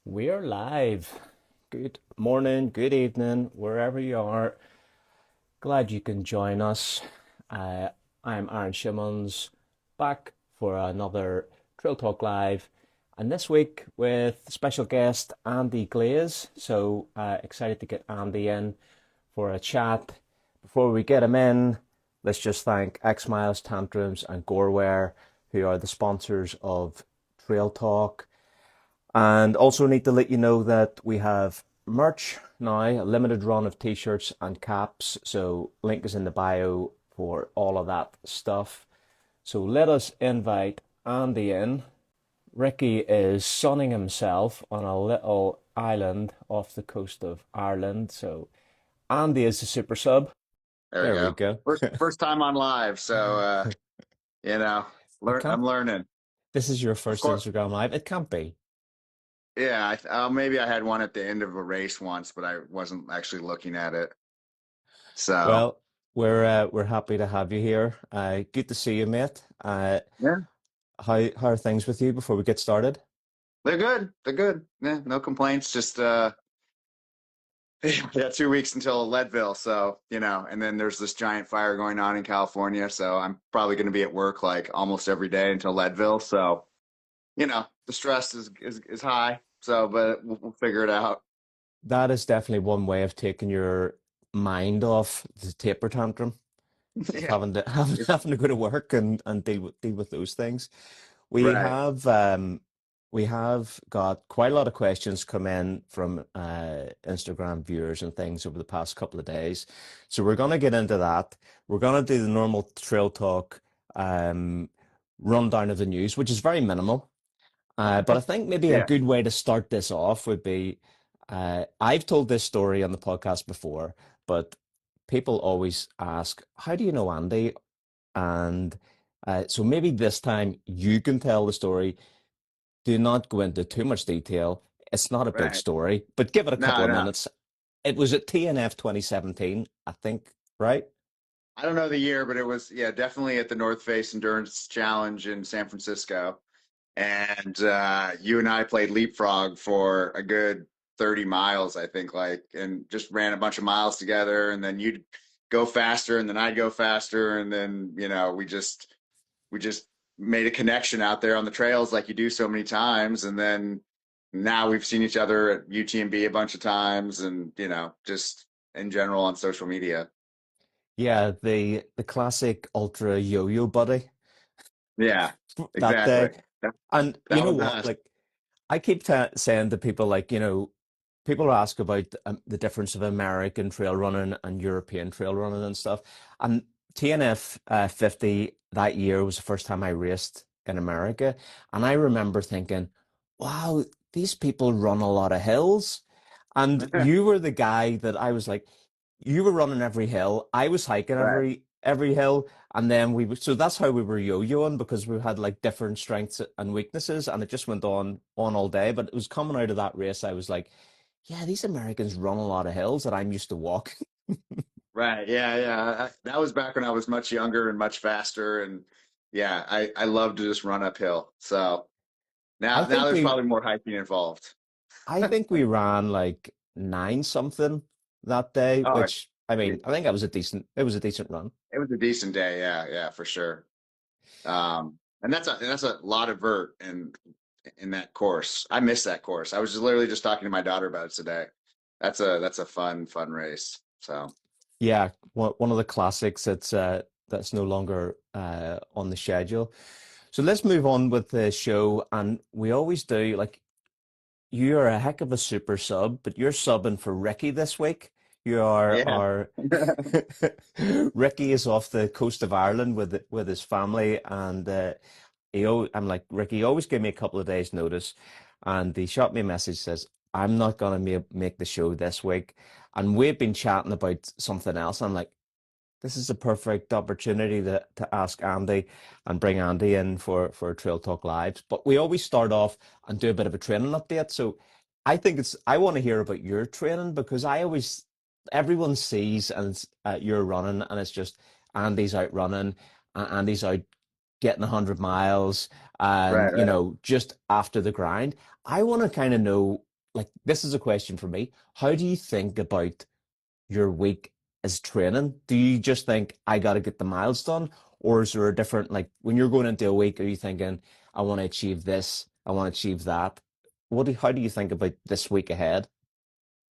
We're live. Good morning, good evening, wherever you are. Glad you can join us. I'm Aaron Shimmons, back for another Trail Talk Live, and this week with special guest Andy Glaze. So excited to get Andy in for a chat. Before we get him in, let's just thank XMiles, Tantrums, and GOREWEAR, who are the sponsors of Trail Talk. And also need to let you know that we have merch now, a limited run of t-shirts and caps. So link is in the bio for all of that stuff. So let us invite Andy in. Ricky is sunning himself on a little island off the coast of Ireland. So Andy is the super sub. There we There we go. go. First time on live, so you know, It I'm can't. learning. This is your Of first course, Instagram live. It can't be. yeah. Maybe I had one at the end of a race once, but I wasn't actually looking at it. So Well, we're happy to have you here. Good to see you, mate. yeah, How are things with you before we get started? they're good. They're good. Yeah, no complaints. Just yeah, 2 weeks until Leadville. So and then there's this giant fire going on in California. So I'm probably going to be at work like almost every day until Leadville. So the stress is high. So, but we'll figure it out. That is definitely one way of taking your mind off the taper tantrum of Yeah. having to go to work and deal with those things. We Right. have we have got quite a lot of questions come in from Instagram viewers and things over the past couple of days. So we're gonna get into that. We're gonna do the normal trail talk um, rundown of the news, which is very minimal. But I think maybe a Yeah. good way to start this off would be I've told this story on the podcast before, but people always ask, how do you know Andy? And so maybe this time you can tell the story. Do not go into too much detail. It's not a big Right. story, but give it a couple No, of no. minutes. It was at TNF 2017, I think, right? I don't know the year, but it was, yeah, definitely at the North Face Endurance Challenge in San Francisco. And you and I played leapfrog for a good 30 miles, I think, and just ran a bunch of miles together. And then you'd go faster, and then I'd go faster. And then, we just made a connection out there on the trails like you do so many times. And then now we've seen each other at UTMB a bunch of times and, just in general on social media. Yeah, the classic ultra yo-yo buddy Yeah, that day. exactly. That, And you that know was what? us. Like, I keep saying to people, like, people ask about the difference of American trail running and European trail running and stuff. And TNF 50 that year was the first time I raced in America. And I remember thinking, wow, these people run a lot of hills. And you were the guy that I was like, you were running every hill. I was hiking Right. every hill. And then so that's how we were yo-yoing because we had like different strengths and weaknesses. And it just went on all day. But it was coming out of that race, I was like, yeah, these Americans run a lot of hills that I'm used to walking. Right. Yeah. Yeah. That was back when I was much younger and much faster. And yeah, I love to just run uphill. So I now think there's we probably more hiking involved. I think we ran like nine something that day, Oh, which I mean, I think that was a decent run. it was a decent day. Yeah. Yeah, for sure. And that's a lot of vert in that course. I miss that course. I was just literally just talking to my daughter about it today. That's a fun race. So Yeah, one of the classics that's no longer on the schedule. So let's move on with the show, and we always do like you are a heck of a super sub, but you're subbing for Ricky this week. You are yeah. our Ricky is off the coast of Ireland with his family, and I'm like Ricky. Always give me a couple of days' notice, and he shot me a message says I'm not gonna make the show this week, and we've been chatting about something else. I'm like, this is a perfect opportunity to ask Andy and bring Andy in for Trail Talk Lives. But we always start off and do a bit of a training update. So I want to hear about your training because everyone sees and you're running and it's just Andy's out running, Andy's out getting 100 miles and Right, right. just after the grind. I want to kind of know like this is a question for me. How do you think about your week as training? Do you just think I got to get the miles done, or is there a different like when you're going into a week? Are you thinking I want to achieve this, I want to achieve that? How do you think about this week ahead?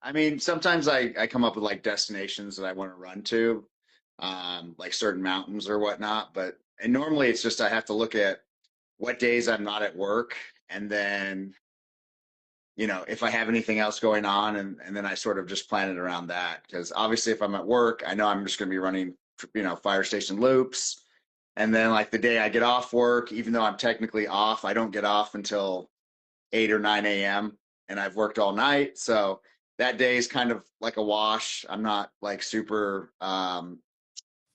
I mean, sometimes I come up with like destinations that I want to run to, like certain mountains or whatnot. And normally it's just I have to look at what days I'm not at work, and then if I have anything else going on, and then I sort of just plan it around that. Because obviously, if I'm at work, I know I'm just going to be running, fire station loops. And then like the day I get off work, even though I'm technically off, I don't get off until 8 or 9 a.m. and I've worked all night. So that day is kind of like a wash. I'm not like super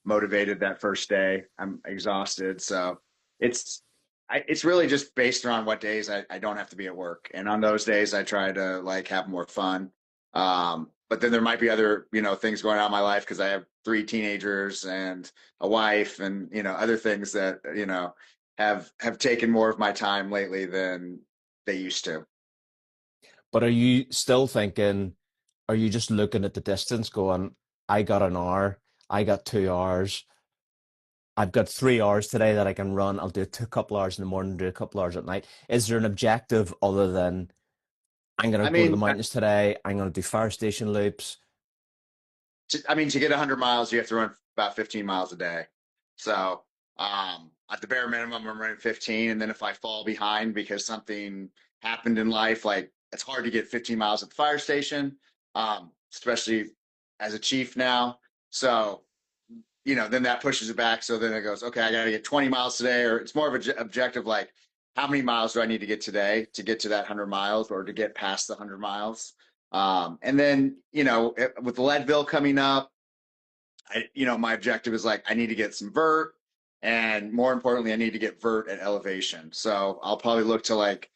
motivated that first day. I'm exhausted. So it's it's really just based around what days I don't have to be at work. And on those days I try to like have more fun. But then there might be other, things going on in my life because I have three teenagers and a wife and, other things that, have taken more of my time lately than they used to. But are you still thinking, are you just looking at the distance going, I got an hour, I got 2 hours, I've got 3 hours today that I can run. I'll do a couple hours in the morning, do a couple hours at night. Is there an objective other than I'm going I to go to the mean, mountains today, I'm going to do fire station loops? to get 100 miles, you have to run about 15 miles a day. So at the bare minimum, I'm running 15. And then if I fall behind because something happened in life, like it's hard to get 15 miles at the fire station, especially as a chief now. So, then that pushes it back. So then it goes, okay, I got to get 20 miles today, or it's more of an objective like, how many miles do I need to get today to get to that 100 miles or to get past the 100 miles? And then, with the Leadville coming up, my objective is like I need to get some vert, and more importantly, I need to get vert at elevation. So I'll probably look to like,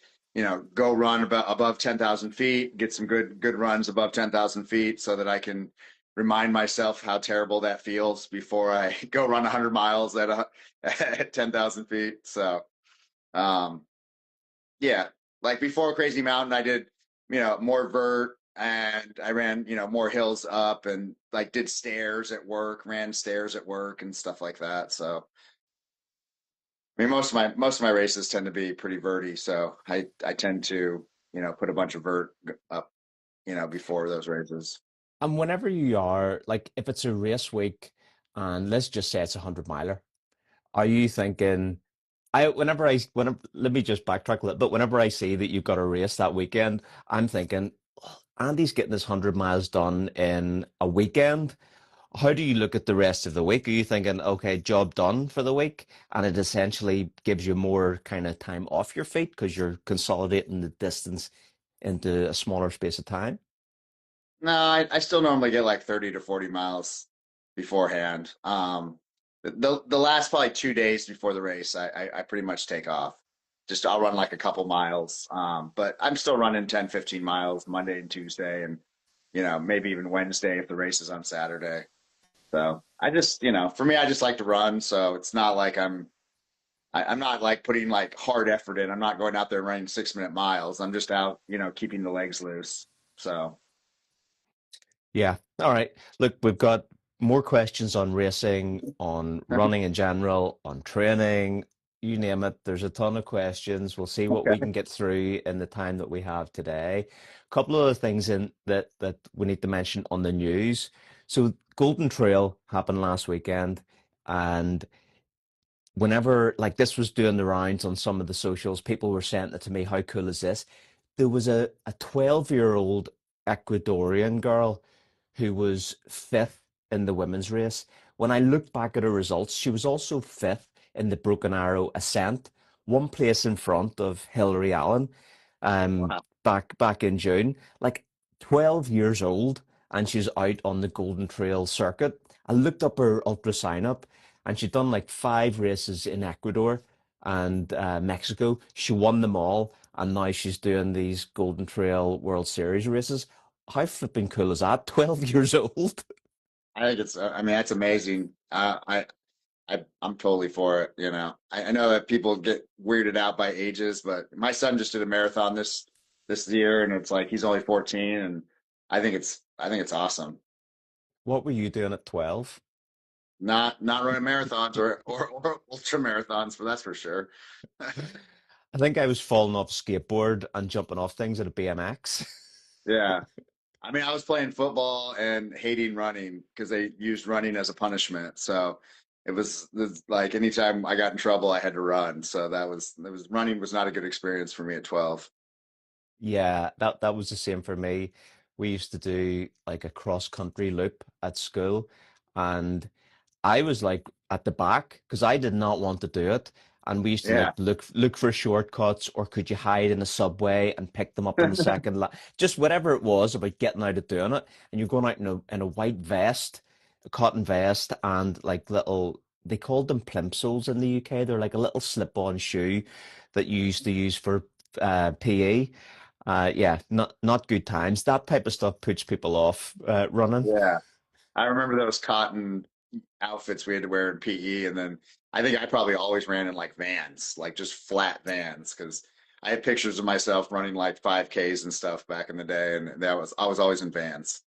go run about above 10,000 feet, get some good runs above 10,000 feet, so that I can remind myself how terrible that feels before I go run 100 miles at 10,000 feet. So um, yeah, like before Crazy Mountain, I did, more vert and I ran, more hills up and like did stairs at work, ran stairs at work and stuff like that. So, I mean, most of my races tend to be pretty verty, so I tend to, put a bunch of vert up, before those races. And whenever you are, like, if it's a race week, and let's just say it's a 100 miler, are you thinking, let me just backtrack a little bit. Whenever I see that you've got a race that weekend, I'm thinking, "Oh, Andy's getting his 100 miles done in a weekend. How do you look at the rest of the week? Are you thinking, okay, job done for the week, and it essentially gives you more kind of time off your feet because you're consolidating the distance into a smaller space of time? No, I still normally get like 30 to 40 miles beforehand. The last probably 2 days before the race, I pretty much take off. Just I'll run like a couple miles. But I'm still running 10, 15 miles Monday and Tuesday, and maybe even Wednesday if the race is on Saturday. So I just, for me, I just like to run. So it's not like I'm not like putting like hard effort in. I'm not going out there running 6 minute miles. I'm just out, keeping the legs loose. So. Yeah. All right. Look, we've got more questions on racing, on running in general, on training, you name it. There's a ton of questions. We'll see what we Okay. can get through in the time that we have today. A couple of the things in that we need to mention on the news. So Golden Trail happened last weekend, and whenever like this was doing the rounds on some of the socials, people were saying it to me, how cool is this? There was a 12-year-old Ecuadorian girl who was fifth in the women's race. When I looked back at her results, she was also fifth in the Broken Arrow Ascent, one place in front of Hillary Allen, Wow. back in June. Like 12 years old, and she's out on the Golden Trail circuit. I looked up her ultra sign up, and she'd done like 5 races in Ecuador and Mexico. She won them all, and now she's doing these Golden Trail World Series races. How flipping cool is that? 12 years old. I think I mean, that's amazing. I'm totally for it. I know that people get weirded out by ages, but my son just did a marathon this year, and it's like he's only 14, and I think it's awesome. What were you doing at 12? Not running marathons or ultra marathons, but that's for sure. I think I was falling off a skateboard and jumping off things at a BMX. Yeah. I mean, I was playing football and hating running because they used running as a punishment. So it was like anytime I got in trouble, I had to run. So that was running was not a good experience for me at 12. Yeah, that was the same for me. We used to do like a cross country loop at school, and I was like at the back because I did not want to do it. And we used to Yeah. like look for shortcuts, or could you hide in a subway and pick them up on the second line? Just whatever it was about getting out of doing it. And you're going out in a white vest, a cotton vest, and like little they called them plimsolls in the UK. They're like a little slip-on shoe that you used to use for PE. Yeah, not good times. That type of stuff puts people off running. Yeah. I remember those cotton outfits we had to wear in PE, and then I think I probably always ran in like Vans, like just flat Vans, because I had pictures of myself running like 5Ks and stuff back in the day, and that was I was always in Vans.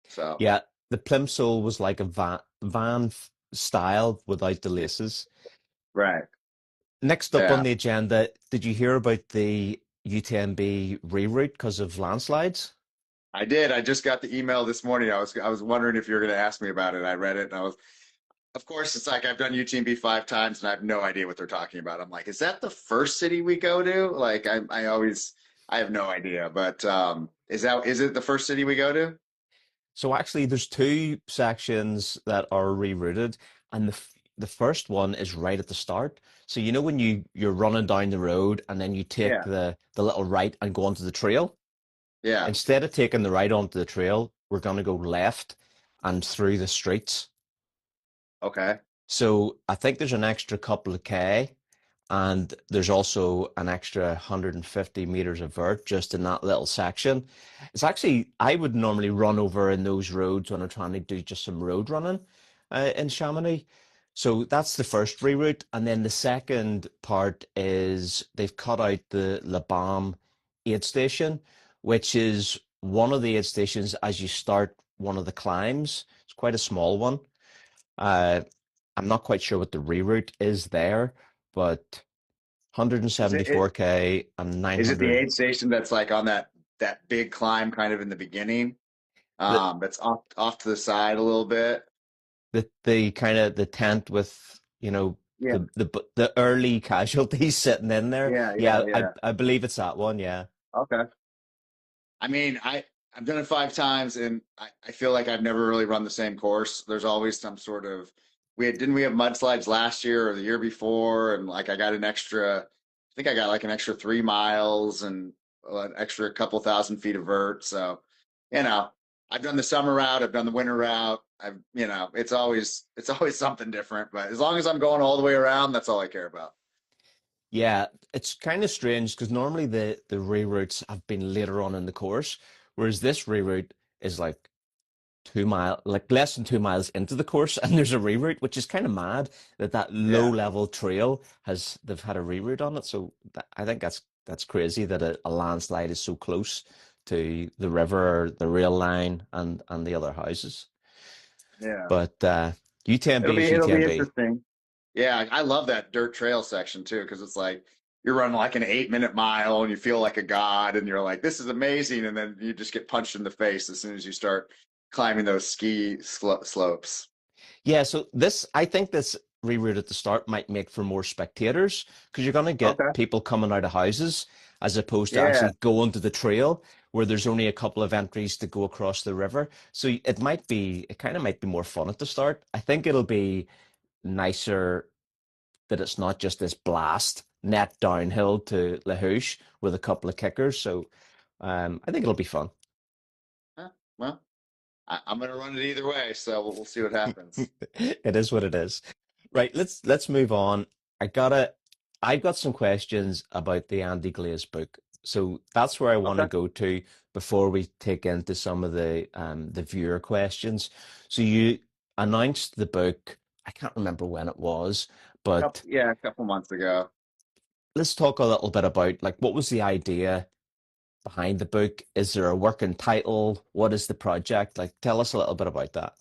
So Yeah, the plimsoll was like a style without the laces. right, Next up on yeah, the agenda, did you hear about the UTMB reroute because of landslides? I did. I just got the email this morning. I was wondering if you were going to ask me about it. I read it, and I was, of course, it's like I've done UTMB 5 times, and I have no idea what they're talking about. I'm like, is that the first city we go to? Like, I have no idea, but is it the first city we go to? So actually, there's two sections that are rerouted, and the first one is right at the start. So you know when you're running down the road and then you take Yeah, the little right and go onto the trail. yeah, Instead of taking the right onto the trail, we're going to go left and through the streets. okay. So I think there's an extra couple of K, and there's also an extra 150 meters of vert just in that little section. It's actually, I would normally run over in those roads when I'm trying to do just some road running in Chamonix. So that's the first reroute. And then the second part is they've cut out the La Bam aid station, which is one of the aid stations as you start one of the climbs. It's quite a small one. Uh, I'm not quite sure what the reroute is there, but Is it 174K and is it the 900. aid station that's like on that big climb kind of in the beginning? The That's off to the side a little bit. the kind of the tent with, Yeah, the early casualties sitting in there. yeah, yeah, Yeah, I yeah. I believe it's that one. Yeah. Okay. I mean, I've done it 5 times, and I feel like I've never really run the same course. There's always some sort of didn't we have mudslides last year or the year before, and like I think I got like an extra 3 miles and an extra couple thousand feet of vert. So, you know, I've done the summer route, I've done the winter route. It's always something different. But as long as I'm going all the way around, that's all I care about. Yeah, it's kind of strange because normally the reroutes have been later on in the course, whereas this reroute is like 2 mile, like less than 2 miles into the course, and there's a reroute, which is kind of mad that low Yeah, level trail they've had a reroute on it. So I think that's crazy that a landslide is so close to the river, the rail line, and the other houses. yeah. But UTMB It'll is be it'll be UTMB. interesting. Yeah, I love that dirt trail section too, because it's like you're running like an 8 minute mile and you feel like a god and you're like, this is amazing. And then you just get punched in the face as soon as you start climbing those slopes. Yeah, so I think this reroute at the start might make for more spectators because you're going to get Okay. people coming out of houses as opposed to Yeah. actually going to the trail where there's only a couple of entries to go across the river. So it kind of might be more fun at the start. I think it'll be nicer that it's not just this blast net downhill to La Houche with a couple of kickers. So I think it'll be fun. Well, I'm going to run it either way, so we'll see what happens. It is what it is. Right, let's move on. I've got some questions about the Andy Glaze book. So that's where I want to Okay. go to before we take into some of the viewer questions. So you announced the book, I can't remember when it was, but A couple months ago. let's talk a little bit about like what was the idea? behind the book? Is there a working title? What is the project? Like, tell us a little bit about that.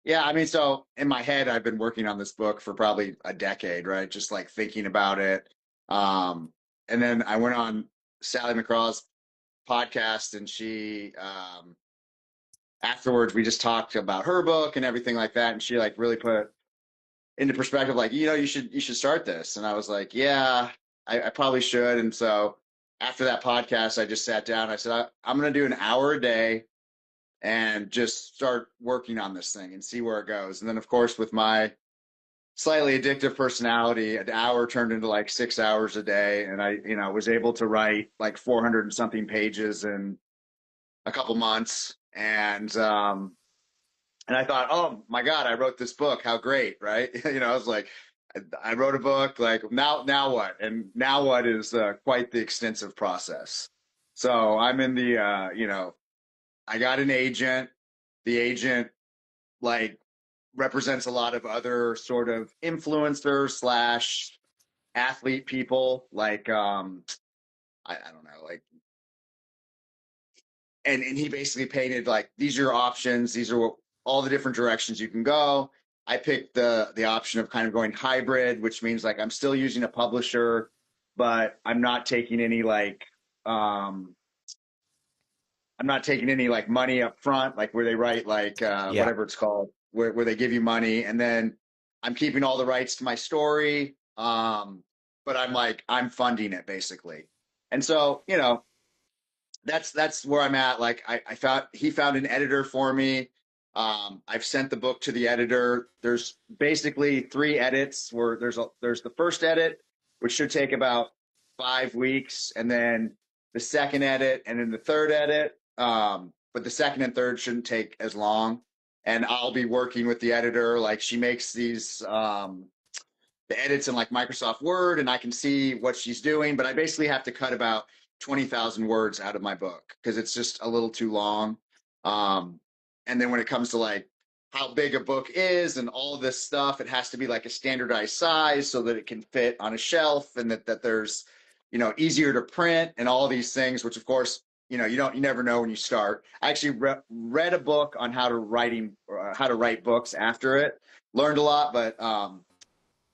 Yeah, I mean, so in my head, I've been working on this book for probably a decade, right? Just like thinking about it. Um, and then I went on Sally McCraw's podcast, and she afterwards we just talked about her book and everything like that, and she like really put into perspective, like, you should start this. And I was like, yeah, I probably should. And so after that podcast, I just sat down. I said, I'm going to do an hour a day and just start working on this thing and see where it goes. And then, of course, with my slightly addictive personality, an hour turned into like 6 hours a day. And I, was able to write like 400 and something pages in a couple months. And I thought, oh my God, I wrote this book. How great, right? I was like, I wrote a book. Like now what? And now what is quite the extensive process. So I'm in the, I got an agent. The agent like represents a lot of other sort of influencer slash athlete people. Like, I don't know, like, and he basically painted like, these are your options. These are all the different directions you can go. I picked the option of kind of going hybrid, which means like I'm still using a publisher, but um I'm not taking any like money up front, like where they write like Yeah, whatever it's called, where they give you money, and then I'm keeping all the rights to my story. But I'm funding it basically. And so, that's where I'm at. Like I found he found an editor for me. I've sent the book to the editor. There's basically three edits where there's the first edit, which should take about 5 weeks, and then the second edit, and then the third edit. But the second and third shouldn't take as long. And I'll be working with the editor. Like she makes these the edits in like Microsoft Word, and I can see what she's doing, but I basically have to cut about 20,000 words out of my book because it's just a little too long. Um, and then when it comes to like how big a book is and all of this stuff, it has to be like a standardized size so that it can fit on a shelf, and that there's, easier to print and all these things, which of course, you never know when you start. I actually read a book on how to write books after it, learned a lot, but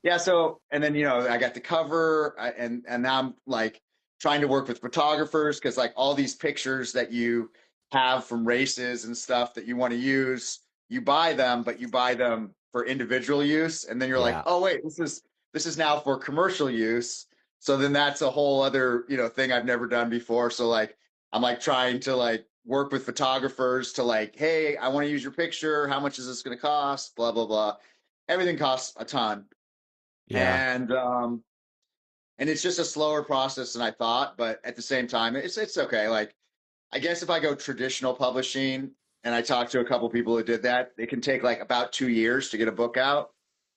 yeah. So, and then, I got the cover, and now I'm like trying to work with photographers because like all these pictures that you have from races and stuff that you want to use, you buy them, but you buy them for individual use. And then you're like, yeah, oh, wait, this is now for commercial use. So then that's a whole other, thing I've never done before. So like, I'm like trying to like work with photographers to like, hey, I want to use your picture. How much is this going to cost? Blah, blah, blah. Everything costs a ton, yeah. and it's just a slower process than I thought. But at the same time, it's okay. Like I guess if I go traditional publishing, and I talked to a couple people who did that, it can take like about 2 years to get a book out,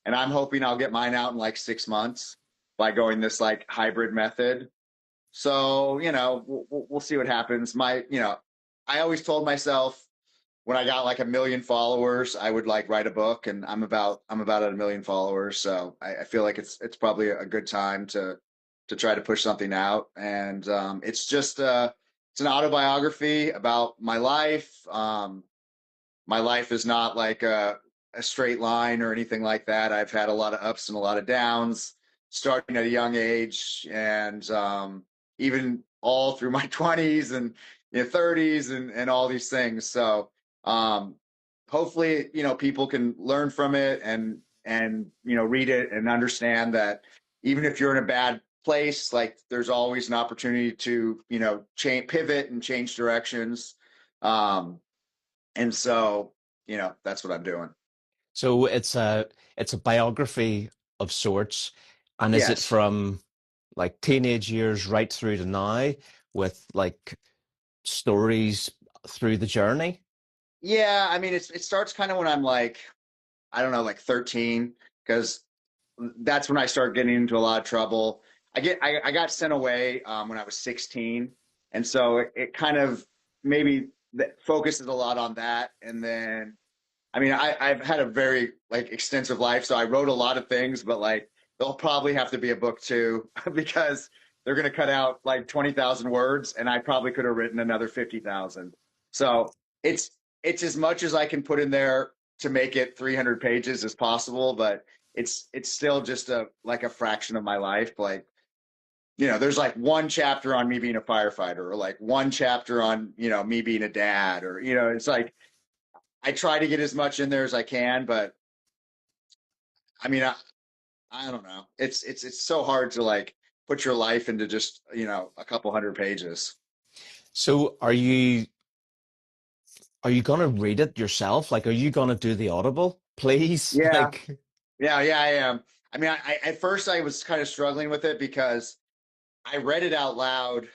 and I'm hoping I'll get mine out in like 6 months by going this like hybrid method. So we'll see what happens. I always told myself when I got like 1 million followers, I would like write a book, and I'm about at 1 million followers. So I feel like it's probably a good time to try to push something out. And it's an autobiography about my life. My life is not like a straight line or anything like that. I've had a lot of ups and a lot of downs, starting at a young age, and even all through my 20s and 30s, and all these things. So um, hopefully, people can learn from it, and read it and understand that even if you're in a bad place, like there's always an opportunity to change, pivot, and change directions. Um, and so, that's what I'm doing. So it's a biography of sorts, and is it Yes. from like teenage years right through to now with like stories through the journey? Yeah. I mean, it starts kind of when I'm like, I don't know, like 13, because that's when I start getting into a lot of trouble. I got sent away when I was 16. And so it kind of maybe that focuses a lot on that. And then, I mean, I've had a very like extensive life, so I wrote a lot of things, but like there'll probably have to be a book too, because they're going to cut out like 20,000 words, and I probably could have written another 50,000. So it's it's as much as I can put in there to make it 300 pages as possible, but it's still just a like a fraction of my life. Like, there's like one chapter on me being a firefighter, or like one chapter on, me being a dad, or, it's like I try to get as much in there as I can, but I mean, I don't know. It's so hard to like put your life into just, a couple hundred pages. So are you gonna read it yourself? Like, are you gonna do the Audible, please? Yeah, Like, yeah, I am. I mean, at first I was kind of struggling with it because I read it out loud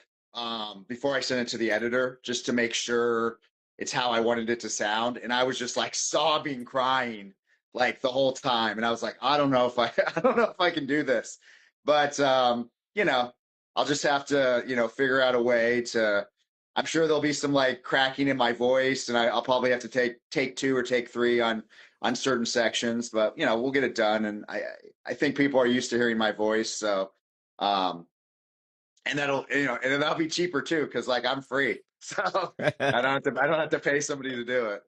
before I sent it to the editor just to make sure it's how I wanted it to sound. And I was just like sobbing, crying like the whole time. And I was like, I don't know if I don't know if I can do this. But I'll just have to, figure out a way to. I'm sure there'll be some like cracking in my voice, and I'll probably have to take two or take three on certain sections. But we'll get it done. And I think people are used to hearing my voice, so. Um, and that'll be cheaper too because like I'm free, so I don't have to pay somebody to do it.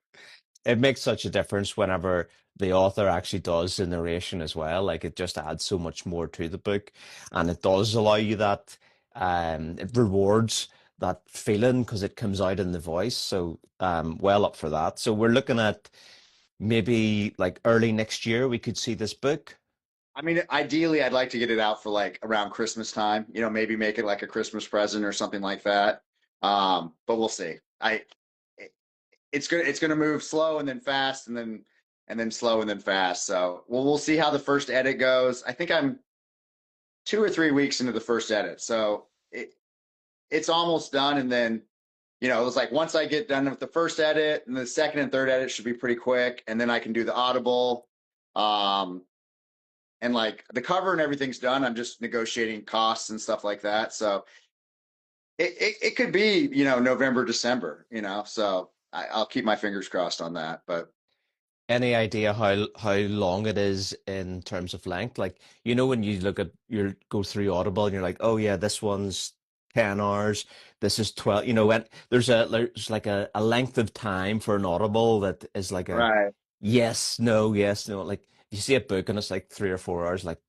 it makes such a difference whenever the author actually does the narration as well. Like, it just adds so much more to the book, and it does allow you that. It rewards that feeling because it comes out in the voice. So, well up for that. So we're looking at maybe like early next year we could see this book. I mean, ideally, I'd like to get it out for like around Christmas time. Maybe make it like a Christmas present or something like that. But we'll see. It, it's gonna move slow and then fast and then slow and then fast. So we'll see how the first edit goes. I think I'm 2 or 3 weeks into the first edit, so it's almost done. And then it was like once I get done with the first edit, and the second and third edit should be pretty quick, and then I can do the audible. Um, and like the cover and everything's done. I'm just negotiating costs and stuff like that. So it could be, November, December, so I'll keep my fingers crossed on that. But Any idea how long it is in terms of length? Like, when you look at your go through Audible and you're like, oh yeah, this one's 10 hours, this is 12, and there's like a length of time for an Audible that is like a right. yes, no. Like, if you see a book and it's like 3 or 4 hours, like,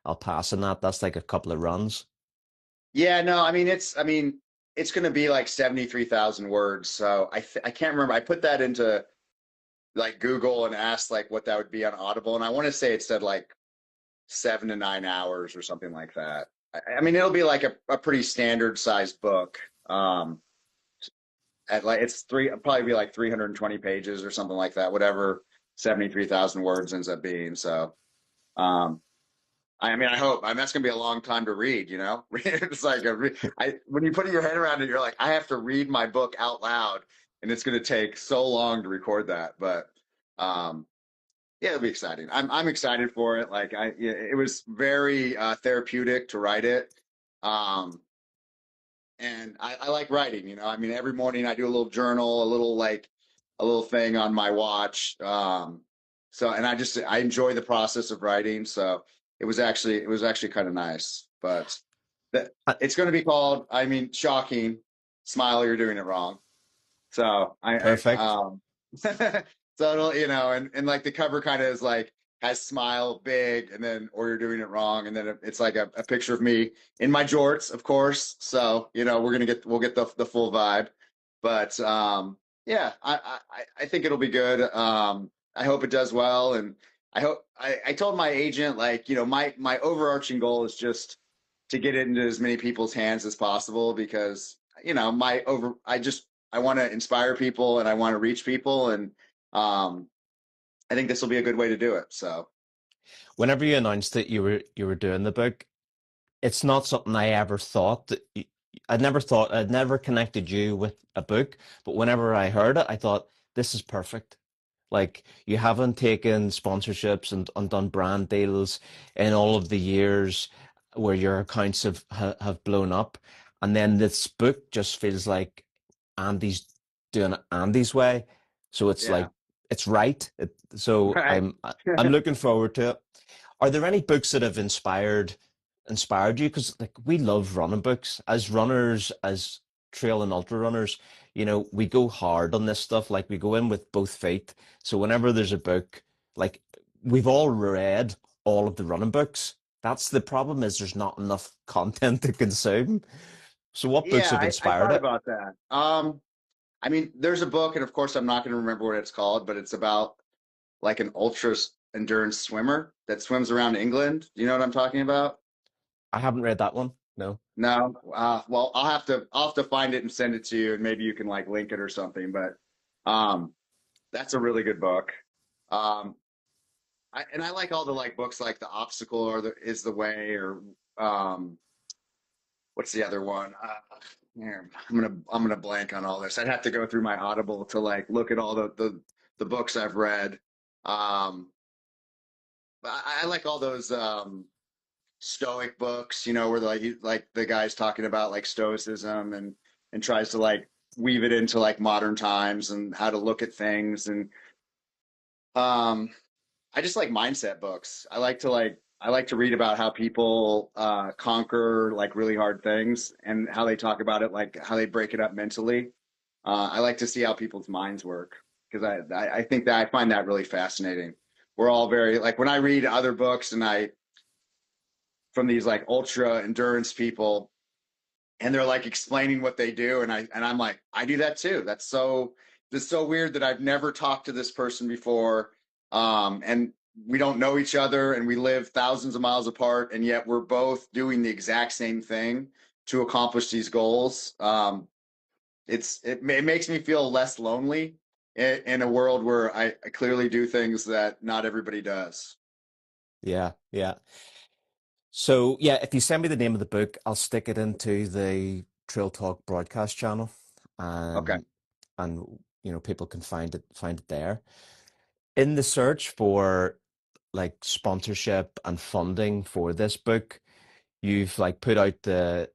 I'll pass on that. That's like a couple of runs. Yeah, no, I mean, it's going to be like 73,000 words. So I can't remember. I put that into like Google and asked like what that would be on Audible. And I want to say it said like 7 to 9 hours or something like that. I mean, it'll be like a pretty standard sized book. At like it's probably be like 320 pages or something like that, whatever 73,000 words ends up being. So, um, I mean, I hope. I mean, that's gonna be a long time to read. It's like when you put your head around it, you're like, I have to read my book out loud, and it's gonna take so long to record that. But um, yeah, it'll be exciting. I'm excited for it. Like yeah, it was very therapeutic to write it. Um, and I like writing. I mean, every morning I do a little journal, a little thing on my watch. So and I enjoy the process of writing. So it was actually kind of nice. But that Uh, it's going to be called. I mean, shocking. Smile, you're doing it wrong. So Perfect. so it'll, and like the cover kind of is like has smile big, and then or you're doing it wrong, and then it's like a picture of me in my jorts, of course. So we'll get the full vibe. But yeah, I think it'll be good. I hope it does well, and I told my agent like my overarching goal is just to get it into as many people's hands as possible because my over I want to inspire people and I want to reach people, and um, I think this will be a good way to do it. So Whenever you announced that you were doing the book, it's not something I ever thought that I'd never connected you with a book, but whenever I heard it, I thought this is perfect. Like, you haven't taken sponsorships and done brand deals in all of the years where your accounts have blown up, and then this book just feels like Andy's doing it Andy's way. So it's yeah, like it's right. So right. I'm looking forward to it. Are there any books that have inspired inspired you? Because like we love running books as runners, as trail and ultra runners. We go hard on this stuff. Like we go in with both feet. So whenever there's a book, like we've all read all of the running books. That's the problem is there's not enough content to consume. So what books Yeah, have I inspired thought it? about that. I mean, there's a book, and of course, I'm not going to remember what it's called, but it's about like an ultra endurance swimmer that swims around England. Do you know what I'm talking about? I haven't read that one. No. No. Well, I'll have to find it and send it to you, and maybe you can like link it or something. But um, that's a really good book. Um, I like all the like books like The Obstacle or the Is the Way or um, what's the other one? Man, I'm gonna blank on all this. I'd have to go through my Audible to like look at all the books I've read. Um, but I like all those Stoic books, where like the guy's talking about like Stoicism and tries to like weave it into like modern times and how to look at things and um I just like mindset books. I like to read about how people conquer like really hard things and how they talk about it, like how they break it up mentally. I like to see how people's minds work because I think that I find that really fascinating. We're all very like when I read other books and I from these like ultra endurance people and they're like explaining what they do and I'm like I do that too. That's so weird that I've never talked to this person before, and we don't know each other and we live thousands of miles apart and yet we're both doing the exact same thing to accomplish these goals. It makes me feel less lonely in a world where I clearly do things that not everybody does. Yeah, yeah. So yeah, if you send me the name of the book, I'll stick it into the Trail Talk broadcast channel. Okay. Um, and people can find it there. In the search for like sponsorship and funding for this book, you've like put out that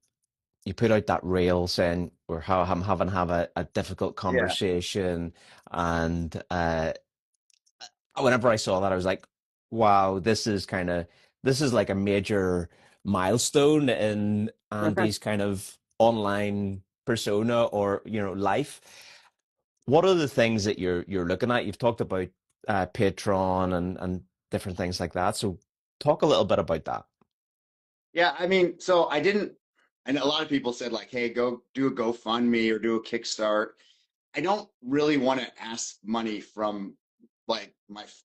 reel saying or how I'm having have a difficult Yeah. conversation and whenever I saw that I was like, wow, this is like a major milestone in Andy's kind of online persona or life. What are the things that you're looking at? You've talked about Patreon and different things like that. So talk a little bit about that. Yeah, I mean, so I didn't, and a lot of people said like, "Hey, go do a GoFundMe or do a Kickstart." I don't really want to ask money from like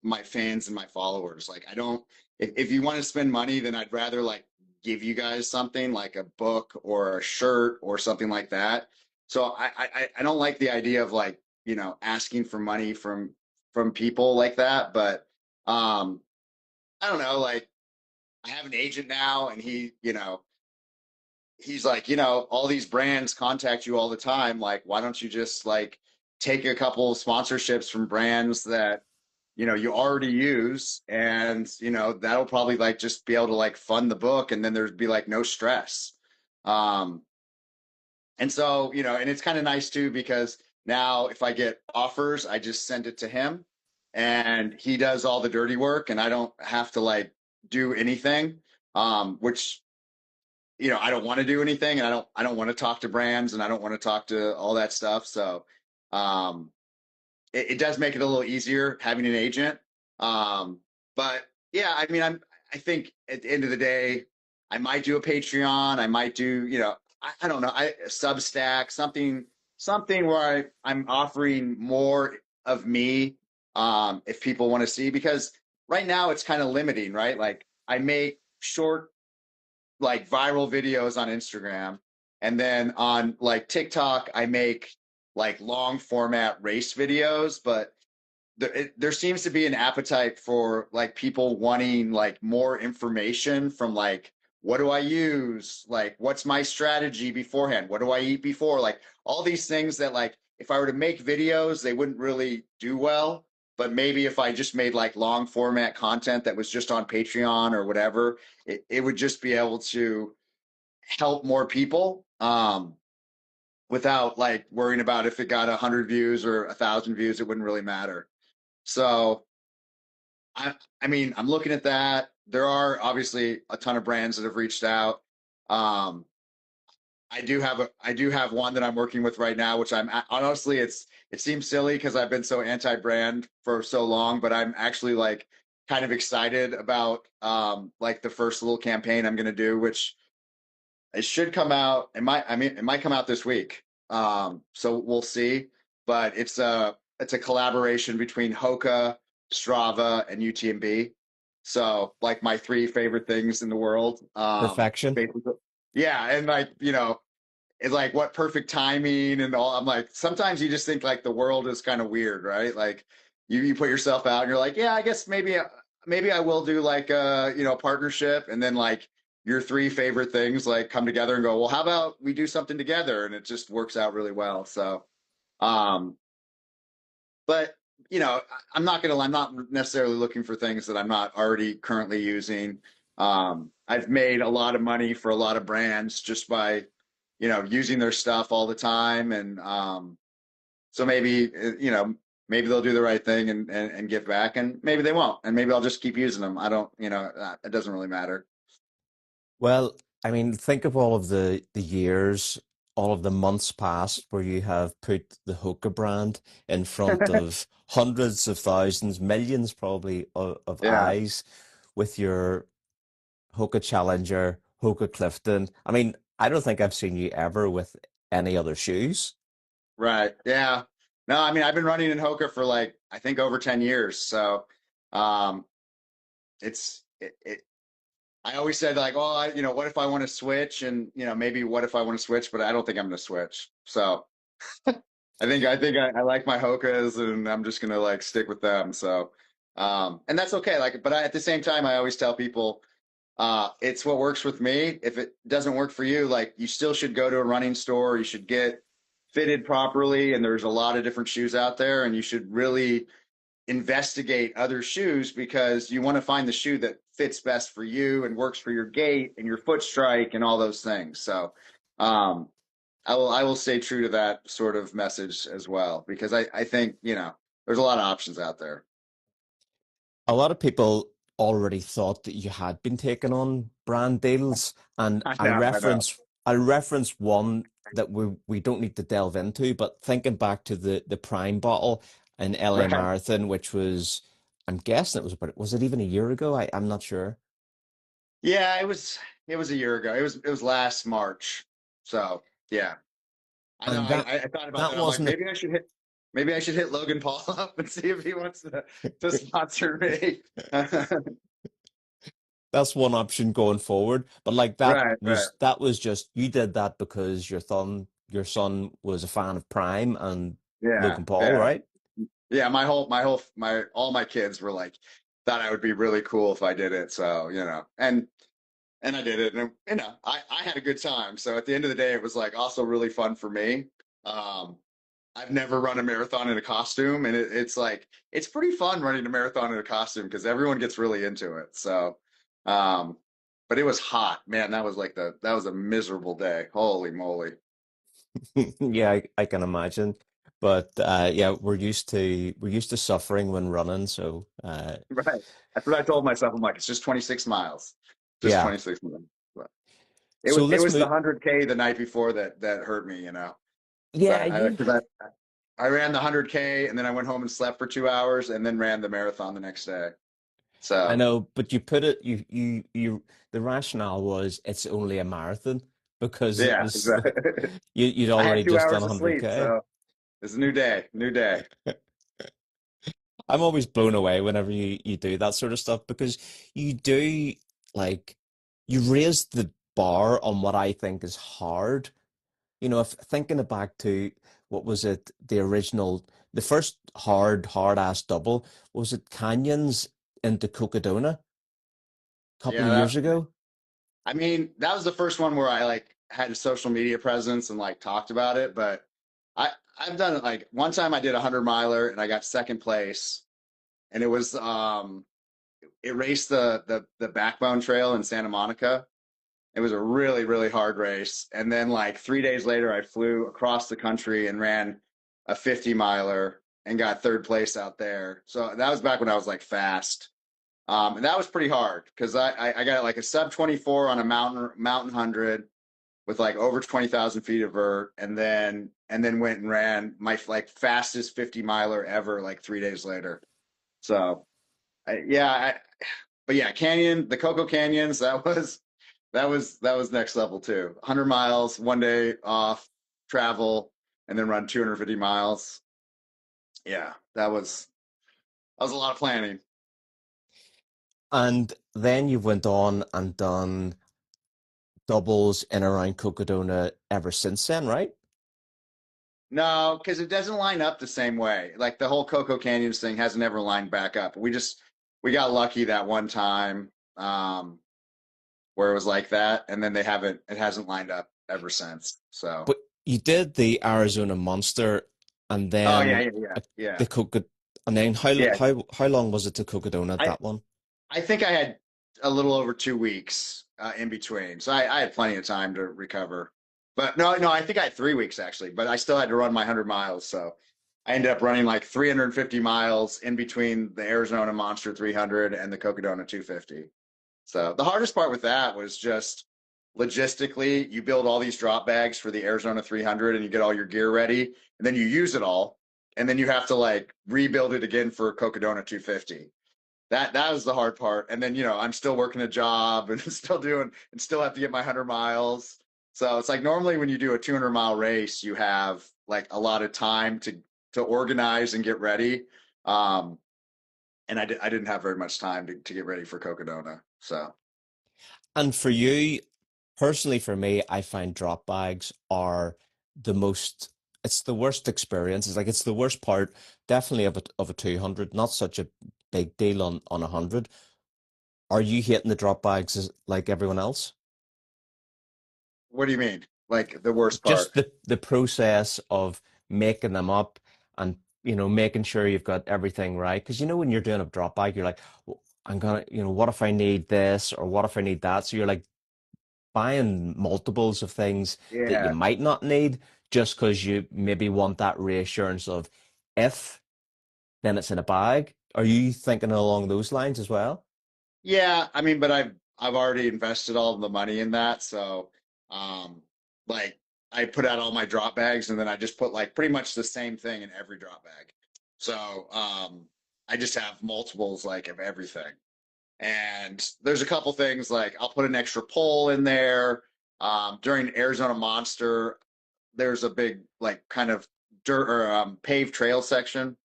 my fans and my followers. Like, I don't. If you want to spend money, then I'd rather like give you guys something like a book or a shirt or something like that. So I don't like the idea of like asking for money from people like that. But I don't know, like. I have an agent now, and he's like, all these brands contact you all the time. Like, why don't you just like take a couple of sponsorships from brands that you already use, and that'll probably like just be able to like fund the book, and then there'd be like no stress. Um, and so, and it's kind of nice too because now if I get offers, I just send it to him and he does all the dirty work and I don't have to like do anything. Which I don't want to do anything and I don't want to talk to brands and I don't want to talk to all that stuff. So um it does make it a little easier having an agent. Um, but yeah, I mean, I think at the end of the day, I might do a Patreon. I might do, I don't know, Substack, something where I'm offering more of me, if people want to see, because right now it's kind of limiting, right? Like I make short like viral videos on Instagram. And then on like TikTok, I make like long format race videos, but there seems to be an appetite for like people wanting like more information from like what do I use? Like what's my strategy beforehand? What do I eat before? Like all these things that like if I were to make videos, they wouldn't really do well. But maybe if I just made like long format content that was just on Patreon or whatever, it would just be able to help more people, without like worrying about if it got 100 views or 1,000 views, it wouldn't really matter. So I mean, I'm looking at that. there are obviously a ton of brands that have reached out. Um, I do have one that I'm working with right now, which I'm honestly, it seems silly because I've been so anti-brand for so long, but I'm actually like kind of excited about like the first little campaign I'm going to do, which it should come out. It might come out this week. So we'll see. But it's a collaboration between Hoka, Strava, and UTMB. So like my three favorite things in the world. Perfection. Basically, yeah, and like it's like what perfect timing and all. I'm like sometimes you just think like the world is kind of weird, right? Like you put yourself out and you're like, yeah, I guess maybe I will do like a partnership, and then like your three favorite things like come together and go, well, how about we do something together? And it just works out really well. So, um, but I'm not necessarily looking for things that I'm not already currently using. I've made a lot of money for a lot of brands just by, using their stuff all the time. And so maybe, maybe they'll do the right thing and give back, and maybe they won't. And maybe I'll just keep using them. I don't, it doesn't really matter. Well, I mean, think of all of the years, all of the months past where you have put the Hoka brand in front of hundreds of thousands, millions probably of Yeah. eyes with your Hoka Challenger, Hoka Clifton. I mean, I don't think I've seen you ever with any other shoes. Right. Yeah. No, I mean, I've been running in Hoka for like, I think over 10 years. So, um, it I always said like, oh, what if I want to switch, and maybe what if I want to switch, but I don't think I'm going to switch. So I like my Hokas, and I'm just going to like stick with them. So, and that's okay. Like, but at the same time, I always tell people, it's what works with me. If it doesn't work for you, like you still should go to a running store. You should get fitted properly, and there's a lot of different shoes out there, and you should really investigate other shoes because you want to find the shoe that fits best for you and works for your gait and your foot strike and all those things. So, um, I will stay true to that sort of message as well because I think there's a lot of options out there. A lot of people already thought that you had been taking on brand deals, and I know. I reference one that we don't need to delve into, but thinking back to the Prime bottle in LA Right. Marathon, which was, I'm guessing it was about, was it even a year ago? I'm not sure. Yeah, it was a year ago. It was last March. So yeah, I know. And I thought about that that. I'm like, wasn't a maybe I should hit Logan Paul up and see if he wants to sponsor me. that's one option going forward. But like Right, right. that was just you did that because your son was a fan of Prime and Yeah, Logan Paul, yeah. right? Yeah, all my kids were like, thought I would be really cool if I did it. So, and I did it, and I had a good time. So at the end of the day, it was like also really fun for me. Um, I've never run a marathon in a costume, and it's like it's pretty fun running a marathon in a costume because everyone gets really into it. So, um, but it was hot, man. That was a miserable day. Holy moly! Yeah, I can imagine. But yeah, we're used to suffering when running, so Right. That's what I told myself. I'm like, it's just 26 miles, just yeah. 26 miles. But So it let's was the move. 100K the night before that hurt me, because Yeah, you. I ran the 100K and then I went home and slept for 2 hours and then ran the marathon the next day. I So know, but you put it. You. The rationale was it's only a marathon because it yeah, was exactly. you'd I had already two just done hours of sleep, 100K. so it's a new day, new day. I'm always blown away whenever you do that sort of stuff because you do like you raise the bar on what I think is hard. You know, if thinking it back to what was it, the original, the first hard ass double, was it Canyons into Cocodona a couple Yeah, of years ago? I mean, that was the first one where I like had a social media presence and like talked about it, but I I've done it like one time I did a 100 miler and I got second place, and it raced the Backbone Trail in Santa Monica. It was a really, really hard race. And then like 3 days later, I flew across the country and ran a 50 miler and got third place out there. So that was back when I was like fast. And that was pretty hard because I got like a sub 24 on a mountain 100 with like over 20,000 feet of vert, and then went and ran my like fastest 50 miler ever like 3 days later. So yeah, but yeah, the Coco Canyons, that was next level too. 100 miles, 1 day off, travel, and then run 250 miles. Yeah, that was a lot of planning. And then you went on and done doubles in around Cocodona ever since then, right? No, because it doesn't line up the same way. Like the whole Coco Canyons thing hasn't ever lined back up. We got lucky that one time where it was like that, and then it hasn't lined up ever since. So, But you did the Arizona Monster and oh yeah, then yeah, yeah, the yeah, Coco, and then yeah. how long was it to Cocodona, I that one? I think I had a little over 2 weeks in between, so I had plenty of time to recover. But no, no, I think I had 3 weeks actually, but I still had to run my 100 miles, so I ended up running like 350 miles in between the Arizona Monster 300 and the Cocodona 250. So the hardest part with that was just logistically, you build all these drop bags for the Arizona 300 and you get all your gear ready, and then you use it all, and then you have to like rebuild it again for Cocodona 250. That was the hard part. And then, I'm still working a job and still have to get my 100 miles. So it's like normally when you do a 200-mile race, you have like a lot of time to organize and get ready. Um, and I didn't have very much time to get ready for Cocodona. So And for you, personally, for me, I find drop bags are the most, it's the worst experience. It's like it's the worst part, definitely of a 200, not such a big deal on 100. Are you hitting the drop bags like everyone else? what do you mean? Like the worst part? Just the process of making them up and making sure you've got everything right. Because when you're doing a drop bag, you're like, "Well, I'm gonna, what if I need this or what if I need that?" So you're like buying multiples of things that you Yeah. might not need just because you maybe want that reassurance of if, then it's in a bag. Are you thinking along those lines as well? Yeah, I mean, but I've already invested all of the money in that, so um like I put out all my drop bags and then I just put like pretty much the same thing in every drop bag. So I just have multiples like of everything. And there's a couple things like I'll put an extra pole in there. During Arizona Monster, there's a big like kind of dirt or paved trail section.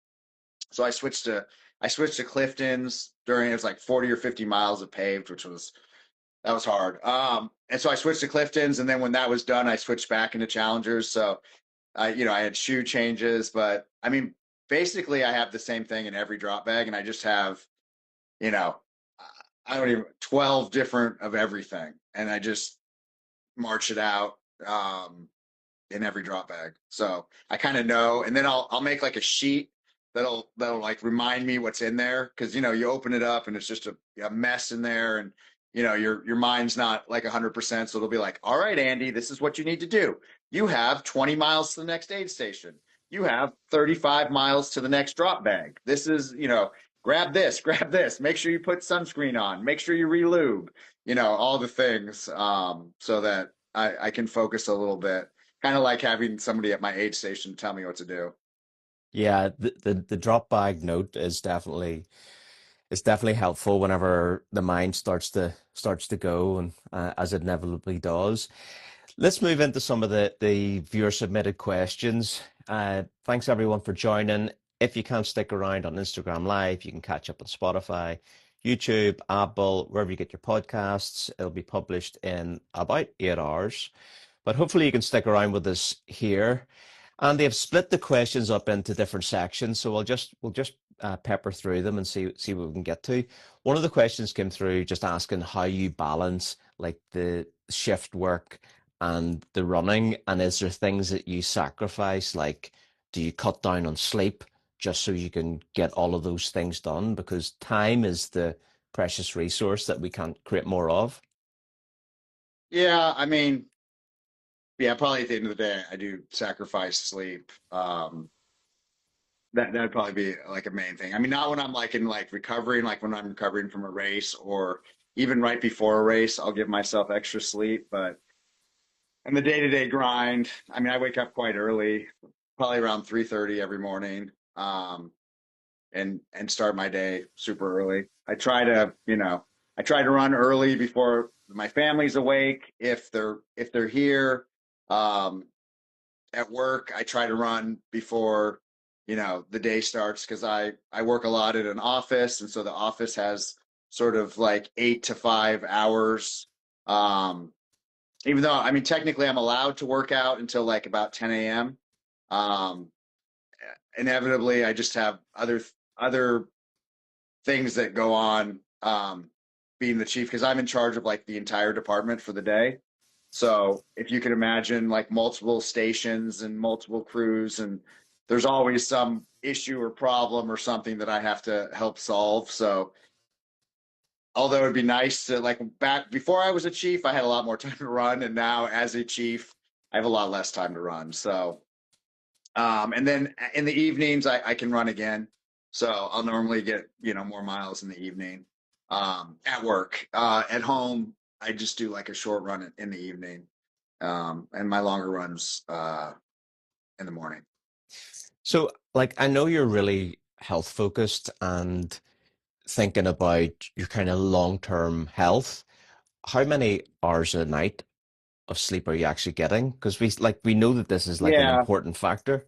So I switched to Clifton's during it was like 40 or 50 miles of paved, that was hard. And so I switched to Clifton's, and then when that was done, I switched back into Challengers. So I had shoe changes, but I mean, basically, I have the same thing in every drop bag, and I just have, you know, I don't even 12 different of everything, and I just march it out. In every drop bag. So I kind of know, and then I'll make like a sheet that'll like remind me what's in there because you open it up and it's just a mess in there, and your mind's not like 100%, so it'll be like, all right, Andy, this is what you need to do. You have 20 miles to the next aid station. You have 35 miles to the next drop bag. This is grab this, grab this. Make sure you put sunscreen on. Make sure you relube. All the things so that I can focus a little bit, kind of like having somebody at my aid station tell me what to do. Yeah, the drop bag note is definitely helpful whenever the mind starts to go and as it inevitably does. Let's move into some of the viewer submitted questions. Thanks everyone for joining. If you can't stick around on Instagram Live, you can catch up on Spotify, YouTube, Apple, wherever you get your podcasts. It'll be published in about 8 hours. But hopefully you can stick around with us here. And they've split the questions up into different sections, so we'll just pepper through them and see what we can get to. One of the questions came through just asking how you balance like the shift work and the running, and is there things that you sacrifice? Like, do you cut down on sleep just so you can get all of those things done? Because time is the precious resource that we can't create more of. Yeah, I mean, yeah, probably at the end of the day, I do sacrifice sleep. that'd probably be like a main thing. I mean, not when I'm like in like recovering, like when I'm recovering from a race or even right before a race, I'll give myself extra sleep. But in the day-to-day grind, I mean, I wake up quite early, probably around 3:30 every morning, and start my day super early. I try to run early before my family's awake. If they're here, um, at work, I try to run before, the day starts because I work a lot at an office, and so the office has sort of like 8 to 5 hours. Um, Even though, I mean, technically I'm allowed to work out until like about 10 a.m. Um, Inevitably, I just have other things that go on, being the chief because I'm in charge of like the entire department for the day. So if you can imagine like multiple stations and multiple crews, and there's always some issue or problem or something that I have to help solve. So although it'd be nice to like back before I was a chief, I had a lot more time to run, and now as a chief, I have a lot less time to run. So and then in the evenings, I can run again. So I'll normally get, more miles in the evening, at work. At home, I just do like a short run in the evening, and my longer runs in the morning. So, like, I know you're really health focused and thinking about your kind of long-term health. How many hours a night of sleep are you actually getting? Because we know that this is like an Yeah, important factor.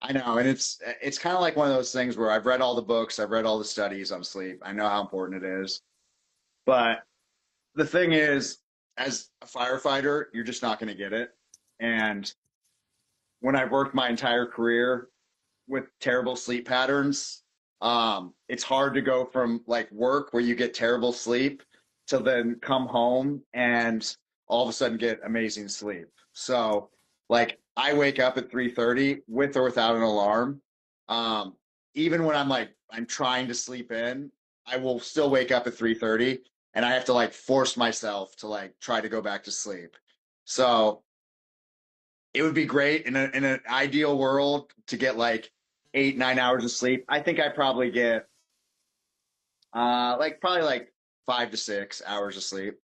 I know, and it's kind of like one of those things where I've read all the books, I've read all the studies on sleep. I know how important it is, but the thing is, as a firefighter, you're just not going to get it. And when I've worked my entire career with terrible sleep patterns, it's hard to go from like work where you get terrible sleep to then come home and all of a sudden get amazing sleep. So like I wake up at 3:30 with or without an alarm. Um, Even when I'm trying to sleep in, I will still wake up at 3:30 and I have to like force myself to like try to go back to sleep. So it would be great in an ideal world to get like 8 9 hours of sleep. I think I probably get like probably like 5 to 6 hours of sleep.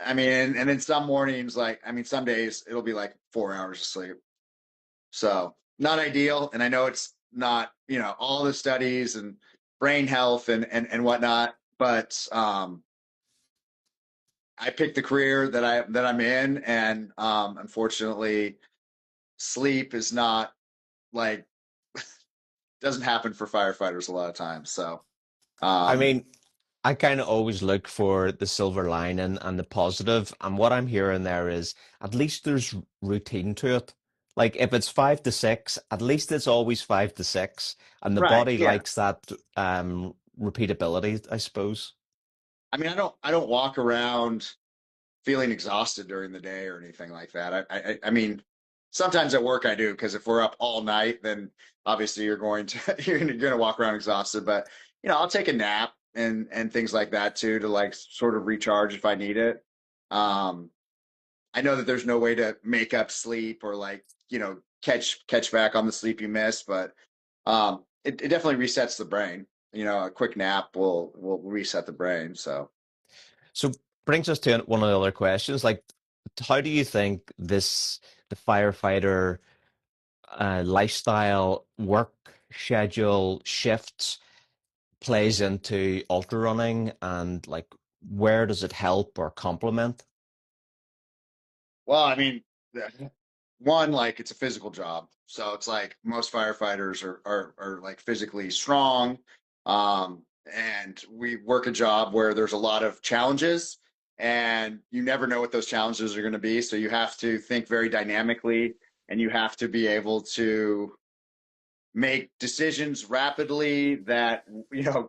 I mean, and then some mornings, like I mean, some days it'll be like 4 hours of sleep. So not ideal, and I know it's not, all the studies and brain health and whatnot, but I picked the career that I'm in, and unfortunately, sleep is not like doesn't happen for firefighters a lot of times. So, I um, mean, I kind of always look for the silver lining and the positive, and what I'm hearing there is at least there's routine to it. Like if it's 5 to 6, at least it's always 5 to 6, and the right, body yeah. likes that repeatability, I suppose. I mean, I don't walk around feeling exhausted during the day or anything like that. I mean, sometimes at work I do because if we're up all night, then obviously you're going to you're going to walk around exhausted. But I'll take a nap and things like that too to like sort of recharge if I need it. Um, I know that there's no way to make up sleep or like, catch back on the sleep you miss, but it definitely resets the brain. A quick nap will reset the brain. So, So brings us to one of the other questions, like how do you think the firefighter lifestyle work schedule shifts plays into ultra running, and like where does it help or complement? well, I mean, one, like it's a physical job, so it's like most firefighters are like physically strong, and we work a job where there's a lot of challenges, and you never know what those challenges are going to be, so you have to think very dynamically, and you have to be able to make decisions rapidly that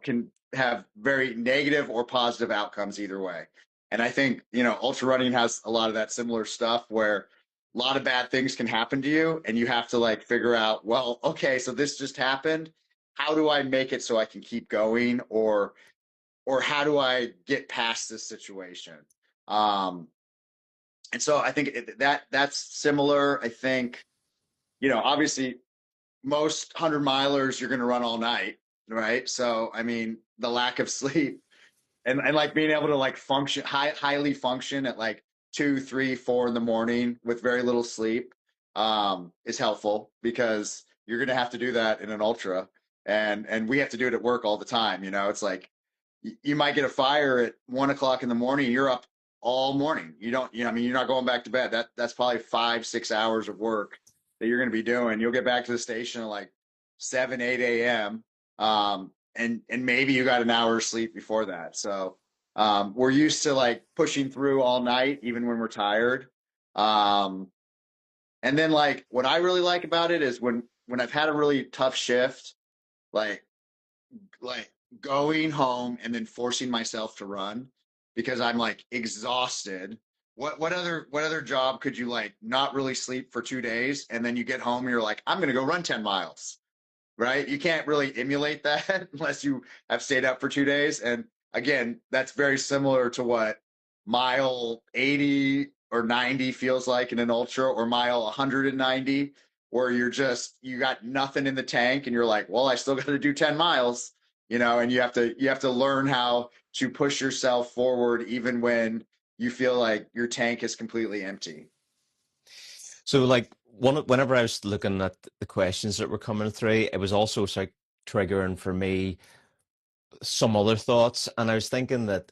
can have very negative or positive outcomes either way. And I think ultra running has a lot of that similar stuff where a lot of bad things can happen to you, and you have to like figure out, well, okay, so this just happened. How do I make it so I can keep going, or how do I get past this situation? Um, and so I think that's similar. I think obviously most 100 milers you're going to run all night, right? So I mean, the lack of sleep and like being able to like function highly function at like 2, 3, 4 in the morning with very little sleep is helpful because you're going to have to do that in an ultra, and we have to do it at work all the time. You know, it's like you might get a fire at 1 o'clock in the morning. You're up all morning. You don't, you know, I mean, you're not going back to bed. That's probably 5, 6 hours of work that you're going to be doing. You'll get back to the station at like 7, 8 a.m. And maybe you got an hour of sleep before that. So we're used to like pushing through all night, even when we're tired. Um, and then like what I really like about it is when I've had a really tough shift, like like going home and then forcing myself to run because I'm like exhausted. What other job could you like not really sleep for 2 days and then you get home and you're like, I'm gonna go run 10 miles, right? You can't really emulate that unless you have stayed up for 2 days. And again, that's very similar to what mile 80 or 90 feels like in an ultra, or mile 190, where you got nothing in the tank and you're like, well, I still got to do 10 miles, you know, and you have to learn how to push yourself forward even when you feel like your tank is completely empty. So like whenever I was looking at the questions that were coming through, it was also like triggering for me some other thoughts. And I was thinking that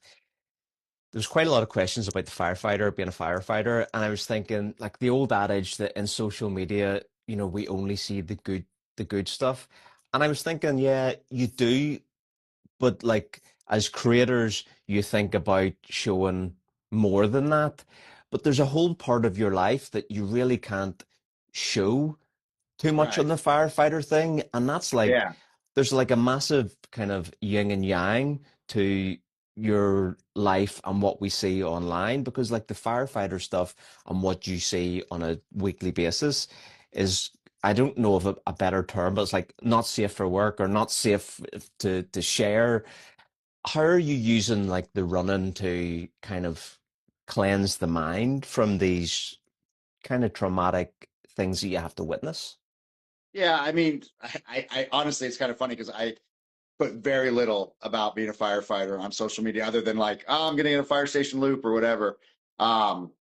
there's quite a lot of questions about the firefighter being a firefighter. And I was thinking like the old adage that in social media, you know, we only see the good stuff. And I was thinking, yeah, you do, but like as creators, you think about showing more than that. But there's a whole part of your life that you really can't show too much on Right. the firefighter thing. And that's like, Yeah. there's like a massive kind of yin and yang to your life and what we see online, because like the firefighter stuff and what you see on a weekly basis is, I don't know of a better term, but it's like not safe for work or not safe to share. How are you using like the running to kind of cleanse the mind from these kind of traumatic things that you have to witness? Yeah, I mean, I honestly, it's kind of funny because I put very little about being a firefighter on social media other than like, oh, I'm getting in a fire station loop or whatever. Um,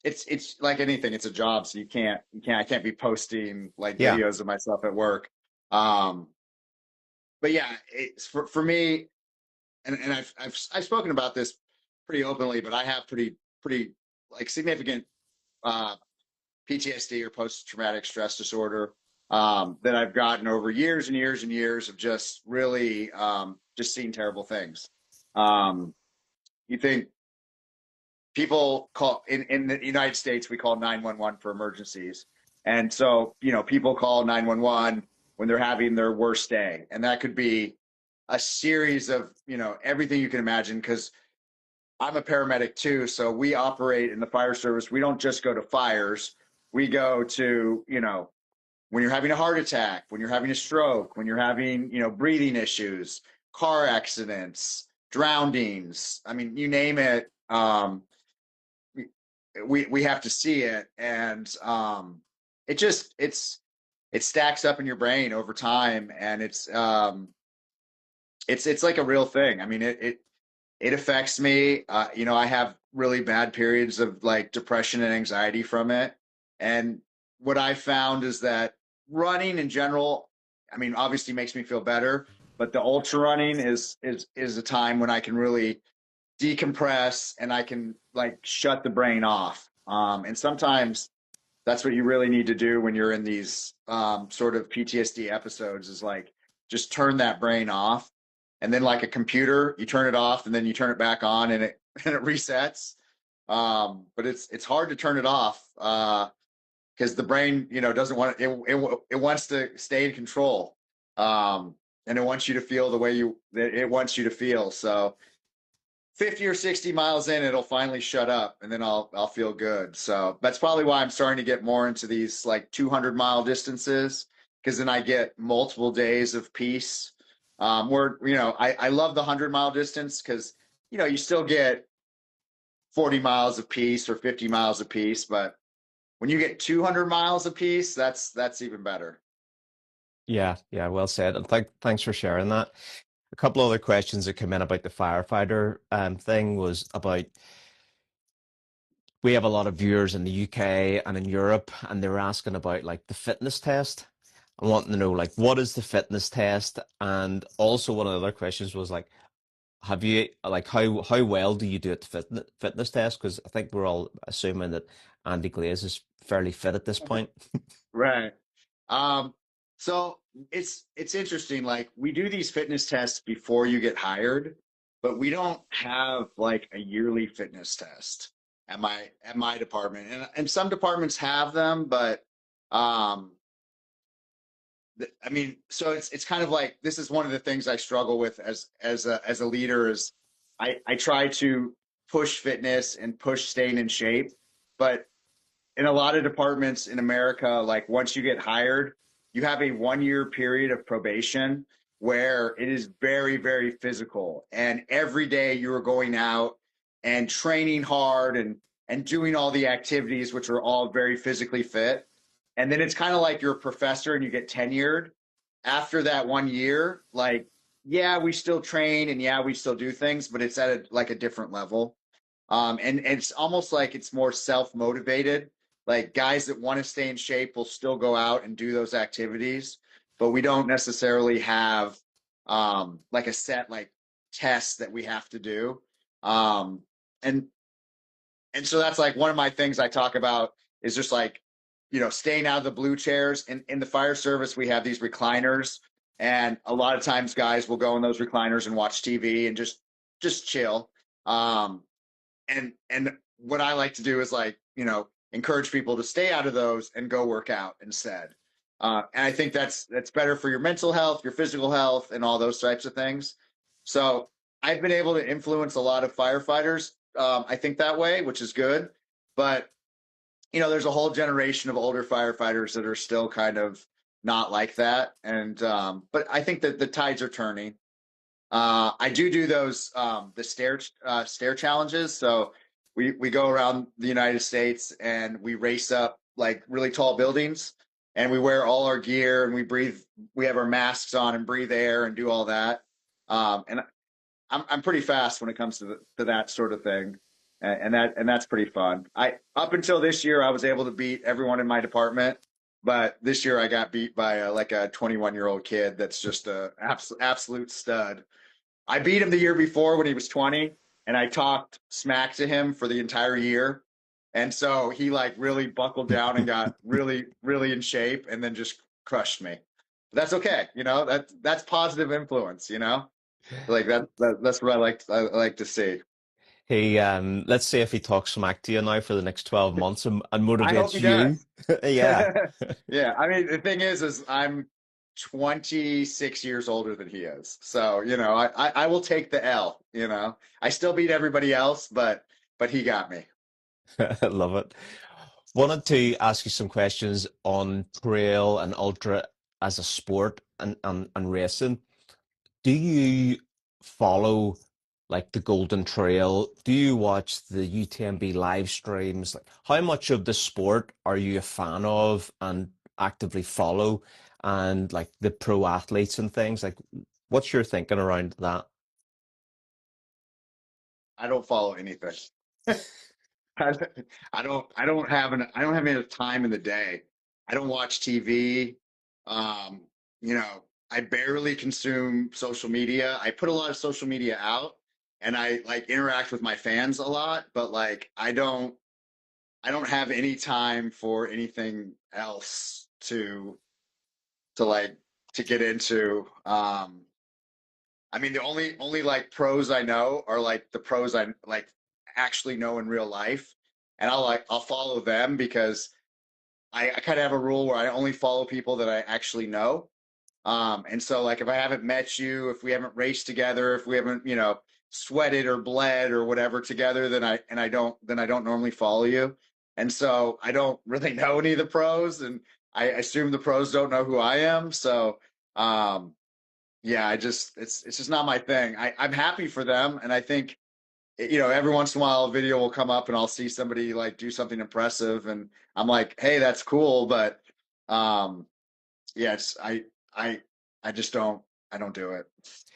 it's like anything, it's a job, so I can't be posting like Yeah. videos of myself at work. Um, but yeah, it's for me, and I've spoken about this pretty openly, but I have pretty like significant uh PTSD or post traumatic stress disorder that I've gotten over years and years and years of just really just seeing terrible things. Um, you think people call in the United States, we call 911 for emergencies. And so, you know, people call 911 when they're having their worst day. And that could be a series of, you know, everything you can imagine. Because I'm a paramedic too, so we operate in the fire service. We don't just go to fires. We go to, you know, when you're having a heart attack, when you're having a stroke, when you're having, you know, breathing issues, car accidents, drownings. I mean, you name it. We have to see it, and it just it stacks up in your brain over time, and it's like a real thing. I mean, it affects me. You know, I have really bad periods of like depression and anxiety from it. And what I found is that running in general, I mean, obviously makes me feel better, but the ultra running is a time when I can really decompress and I can like shut the brain off. And sometimes that's what you really need to do when you're in these sort of PTSD episodes is like just turn that brain off. And then like a computer, you turn it off and then you turn it back on and it and it resets. But it's hard to turn it off because the brain, you know, doesn't want it wants to stay in control. And it wants you to feel the way it wants you to feel. So 50 or 60 miles in, it'll finally shut up and then I'll feel good. So that's probably why I'm starting to get more into these like 200-mile distances, because then I get multiple days of peace. Where, you know, I love the 100-mile distance because, you know, you still get 40 miles of peace or 50 miles of peace. But when you get 200 miles of peace, that's even better. Yeah, yeah, well said. And thanks for sharing that. A couple other questions that came in about the firefighter thing was about we have a lot of viewers in the UK and in Europe, and they were asking about like the fitness test. I want to know like what is the fitness test? And also one of the other questions was like, have you like how well do you do at the fitness test? Because I think we're all assuming that Andy Glaze is fairly fit at this point. Right. Um, so it's interesting. Like we do these fitness tests before you get hired, but we don't have like a yearly fitness test at my department. And some departments have them, but um I mean, so it's kind of like this is one of the things I struggle with as a leader is I try to push fitness and push staying in shape, but in a lot of departments in America, like once you get hired, you have a 1 year period of probation where it is very, very physical. And every day you are going out and training hard and doing all the activities, which are all very physically fit. And then it's kind of like you're a professor and you get tenured. After that 1 year, like, yeah, we still train and yeah, we still do things, but it's at like a different level. And it's almost like it's more self-motivated. Like guys that want to stay in shape will still go out and do those activities, but we don't necessarily have like a set like test that we have to do. Um, and and so that's like one of my things I talk about is just like, staying out of the blue chairs. In the fire service, we have these recliners, and a lot of times guys will go in those recliners and watch TV and just chill. Um, and what I like to do is like, encourage people to stay out of those and go work out instead. And I think that's better for your mental health, your physical health, and all those types of things. So I've been able to influence a lot of firefighters, I think that way, which is good. But there's a whole generation of older firefighters that are still kind of not like that. And but I think that the tides are turning. I do those the stair challenges. So we go around the United States and we race up like really tall buildings, and we wear all our gear and we breathe. We have our masks on and breathe air and do all that. And I'm pretty fast when it comes to that sort of thing, and that's pretty fun. I up until this year I was able to beat everyone in my department, but this year I got beat by like a 21-year-old kid that's just a absolute stud. I beat him the year before when he was 20, and I talked smack to him for the entire year. And so he like really buckled down and got really, really in shape and then just crushed me. But that's okay. That's positive influence, like that's what I like to see. He let's say if he talks smack to you now for the next 12 months and I hope motivates he you. does. Yeah. Yeah. I mean, the thing is I'm 26 years older than he is. So, I will take the L. I still beat everybody else, but he got me. I love it. Wanted to ask you some questions on trail and ultra as a sport and racing. Do you follow like the Golden Trail? Do you watch the UTMB live streams? Like, how much of the sport are you a fan of and actively follow? And like the pro athletes and things, like what's your thinking around that? I don't follow anything. I, I don't have enough time in the day. I don't watch TV. Um, I barely consume social media. I put a lot of social media out and I like interact with my fans a lot, but like I don't have any time for anything else to like to get into. I mean, the only like pros I know are like the pros I like actually know in real life, and I'll follow them because I kind of have a rule where I only follow people that I actually know. And so like if I haven't met you, if we haven't raced together, if we haven't sweated or bled or whatever together, then I don't normally follow you. And so I don't really know any of the pros, and I assume the pros don't know who I am. So um, yeah, it's just not my thing. I'm happy for them, and I think every once in a while a video will come up and I'll see somebody like do something impressive, and I'm like, hey, that's cool, but um, yeah, I I just I don't do it.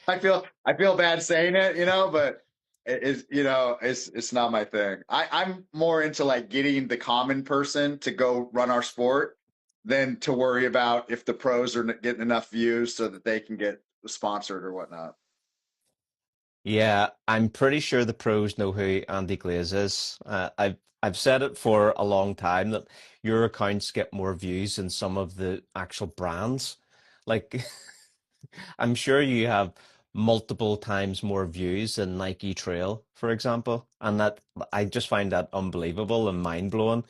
I feel bad saying it, but it's not my thing. I'm more into like getting the common person to go run our sport than to worry about if the pros are getting enough views so that they can get sponsored or whatnot. Yeah, I'm pretty sure the pros know who Andy Glaze is. I've said it for a long time that your accounts get more views than some of the actual brands. Like, I'm sure you have multiple times more views than Nike Trail, for example, and that I just find that unbelievable and mind blowing,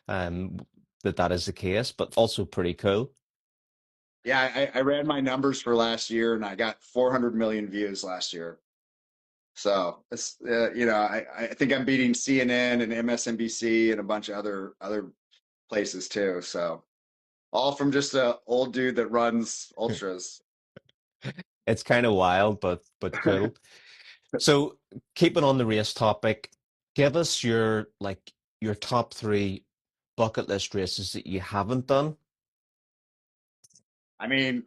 that that is the case, but also pretty cool. Yeah, I ran my numbers for last year and I got 400 million views last year. So it's I think I'm beating CNN and MSNBC and a bunch of other places too. So all from just a old dude that runs ultras. It's kind of wild, but cool. So, keeping on the race topic, give us your top three bucket list races that you haven't done. I mean,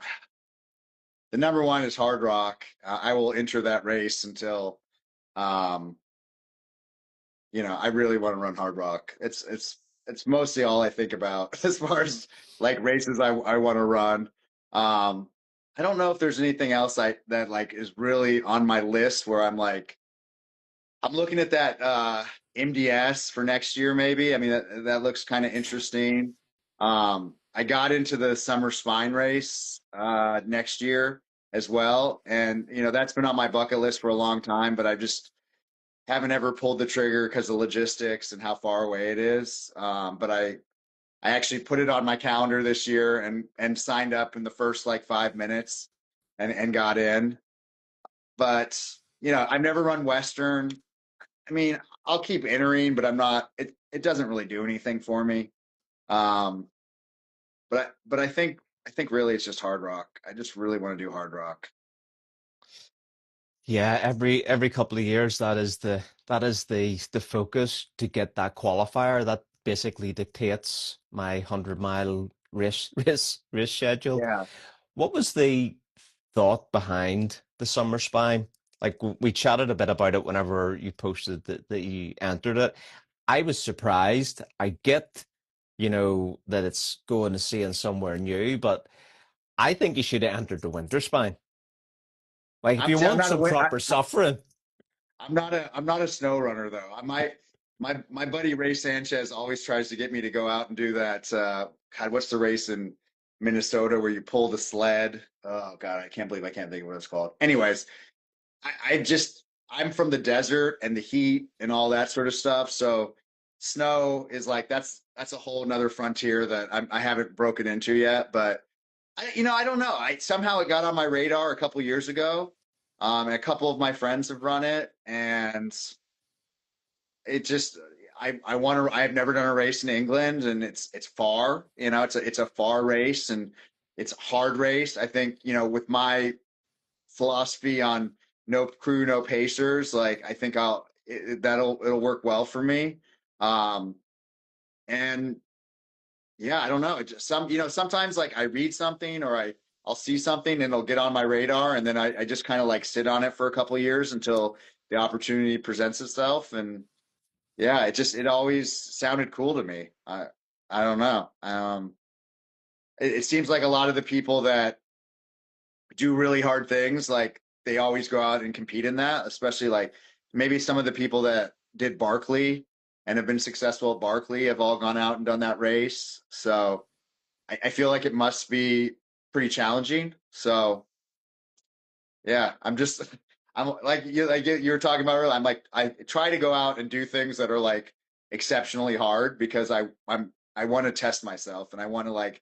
the number one is Hard Rock. I will enter that race until um, I really want to run Hard Rock. It's mostly all I think about as far as like races I want to run. Um, I don't know if there's anything else that like is really on my list where I'm looking at that MDS for next year, maybe. I mean, that looks kind of interesting. I got into the summer spine race next year as well, and that's been on my bucket list for a long time, but I just haven't ever pulled the trigger because of logistics and how far away it is. But I actually put it on my calendar this year and signed up in the first like 5 minutes and got in. But I've never run Western. I mean, I'll keep entering, but I'm not. It doesn't really do anything for me. Um, but I think really it's just Hard Rock. I just really want to do Hard Rock. Yeah, every couple of years that is the focus to get that qualifier that basically dictates my 100 mile race schedule. Yeah, What was the thought behind the summer spine? Like we chatted a bit about it whenever you posted that you entered it. I was surprised. I get, that it's going to seeing somewhere new, but I think you should have entered the winter spine. Like if you I'm want not a some proper suffering. I'm not a snow runner though. My buddy Ray Sanchez always tries to get me to go out and do that. God, what's the race in Minnesota where you pull the sled? Oh God, I can't believe I can't think of what it's called. Anyways, I'm from the desert and the heat and all that sort of stuff. So snow is like that's a whole nother frontier that I haven't broken into yet. But I don't know. I somehow it got on my radar a couple years ago. And a couple of my friends have run it, and it just I want to. I've never done a race in England, and it's far. It's a far race, and it's a hard race. I think with my philosophy on no crew, no pacers, like I think it'll work well for me. Um, and yeah, I don't know. It just sometimes like I read something or I'll see something and it'll get on my radar and then I just kind of like sit on it for a couple of years until the opportunity presents itself. And yeah, it always sounded cool to me. I don't know. It seems like a lot of the people that do really hard things, like they always go out and compete in that, especially like maybe some of the people that did Barkley and have been successful at Barkley have all gone out and done that race. So I feel like it must be pretty challenging. So yeah, I'm like you were talking about earlier. I'm like I try to go out and do things that are like exceptionally hard because I want to test myself and I want to like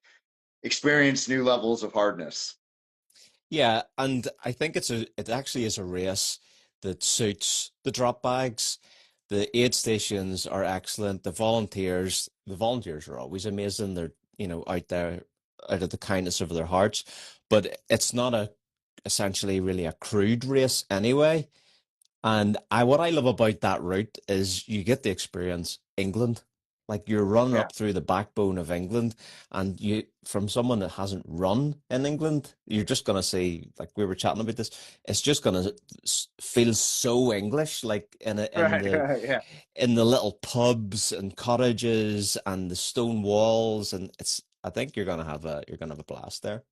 experience new levels of hardness. Yeah, and I think it actually is a race that suits the drop bags. The aid stations are excellent. The volunteers are always amazing. They're, out there out of the kindness of their hearts. But it's not a essentially really a crude race anyway. And what I love about that route is you get to experience England. Like you're running Yeah. up through the backbone of England, and you, from someone that hasn't run in England, you're just gonna see, like we were chatting about this, it's just gonna feel so English, like Right. Right. Yeah. in the little pubs and cottages and the stone walls, and it's. I think you're gonna have a blast there.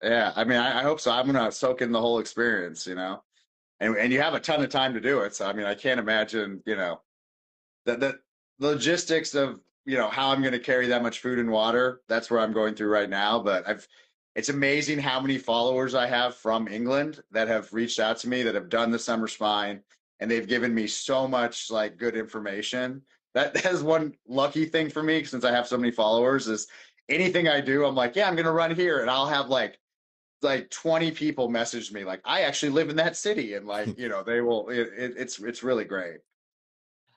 Yeah. I mean, I hope so. I'm gonna soak in the whole experience, and you have a ton of time to do it. So I mean, I can't imagine, the logistics of how I'm going to carry that much food and water. That's where I'm going through right now. But it's amazing how many followers I have from England that have reached out to me that have done the summer spine, and they've given me so much like good information. That is one lucky thing for me since I have so many followers. Is anything I do, I'm like, yeah, I'm going to run here, and I'll have like 20 people message me like I actually live in that city, and like they will. It's really great.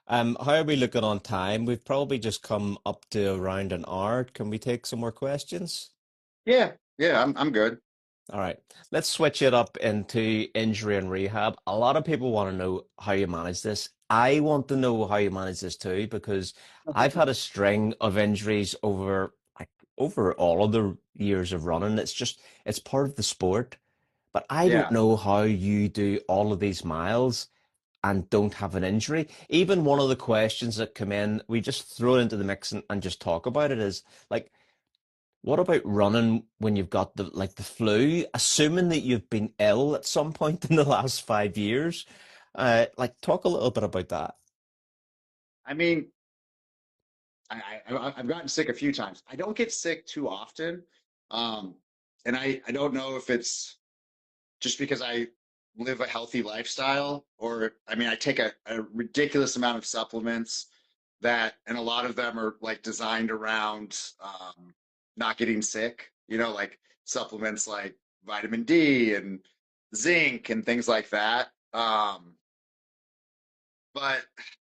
How are we looking on time? We've probably just come up to around an hour. Can we take some more questions? Yeah, yeah, I'm good. All right, let's switch it up into injury and rehab. A lot of people want to know how you manage this. I want to know how you manage this too, because I've had a string of injuries over all of the years of running. It's part of the sport, but I don't Yeah. know how you do all of these miles and don't have an injury. Even one of the questions that come in, we just throw it into the mix and just talk about it is like, what about running when you've got the flu? Assuming that you've been ill at some point in the last 5 years, like talk a little bit about that. I mean, I've gotten sick a few times. I don't get sick too often. Um, and I don't know if it's just because I live a healthy lifestyle, or I mean, I take a ridiculous amount of supplements and a lot of them are like designed around not getting sick, like supplements like vitamin D and zinc and things like that. But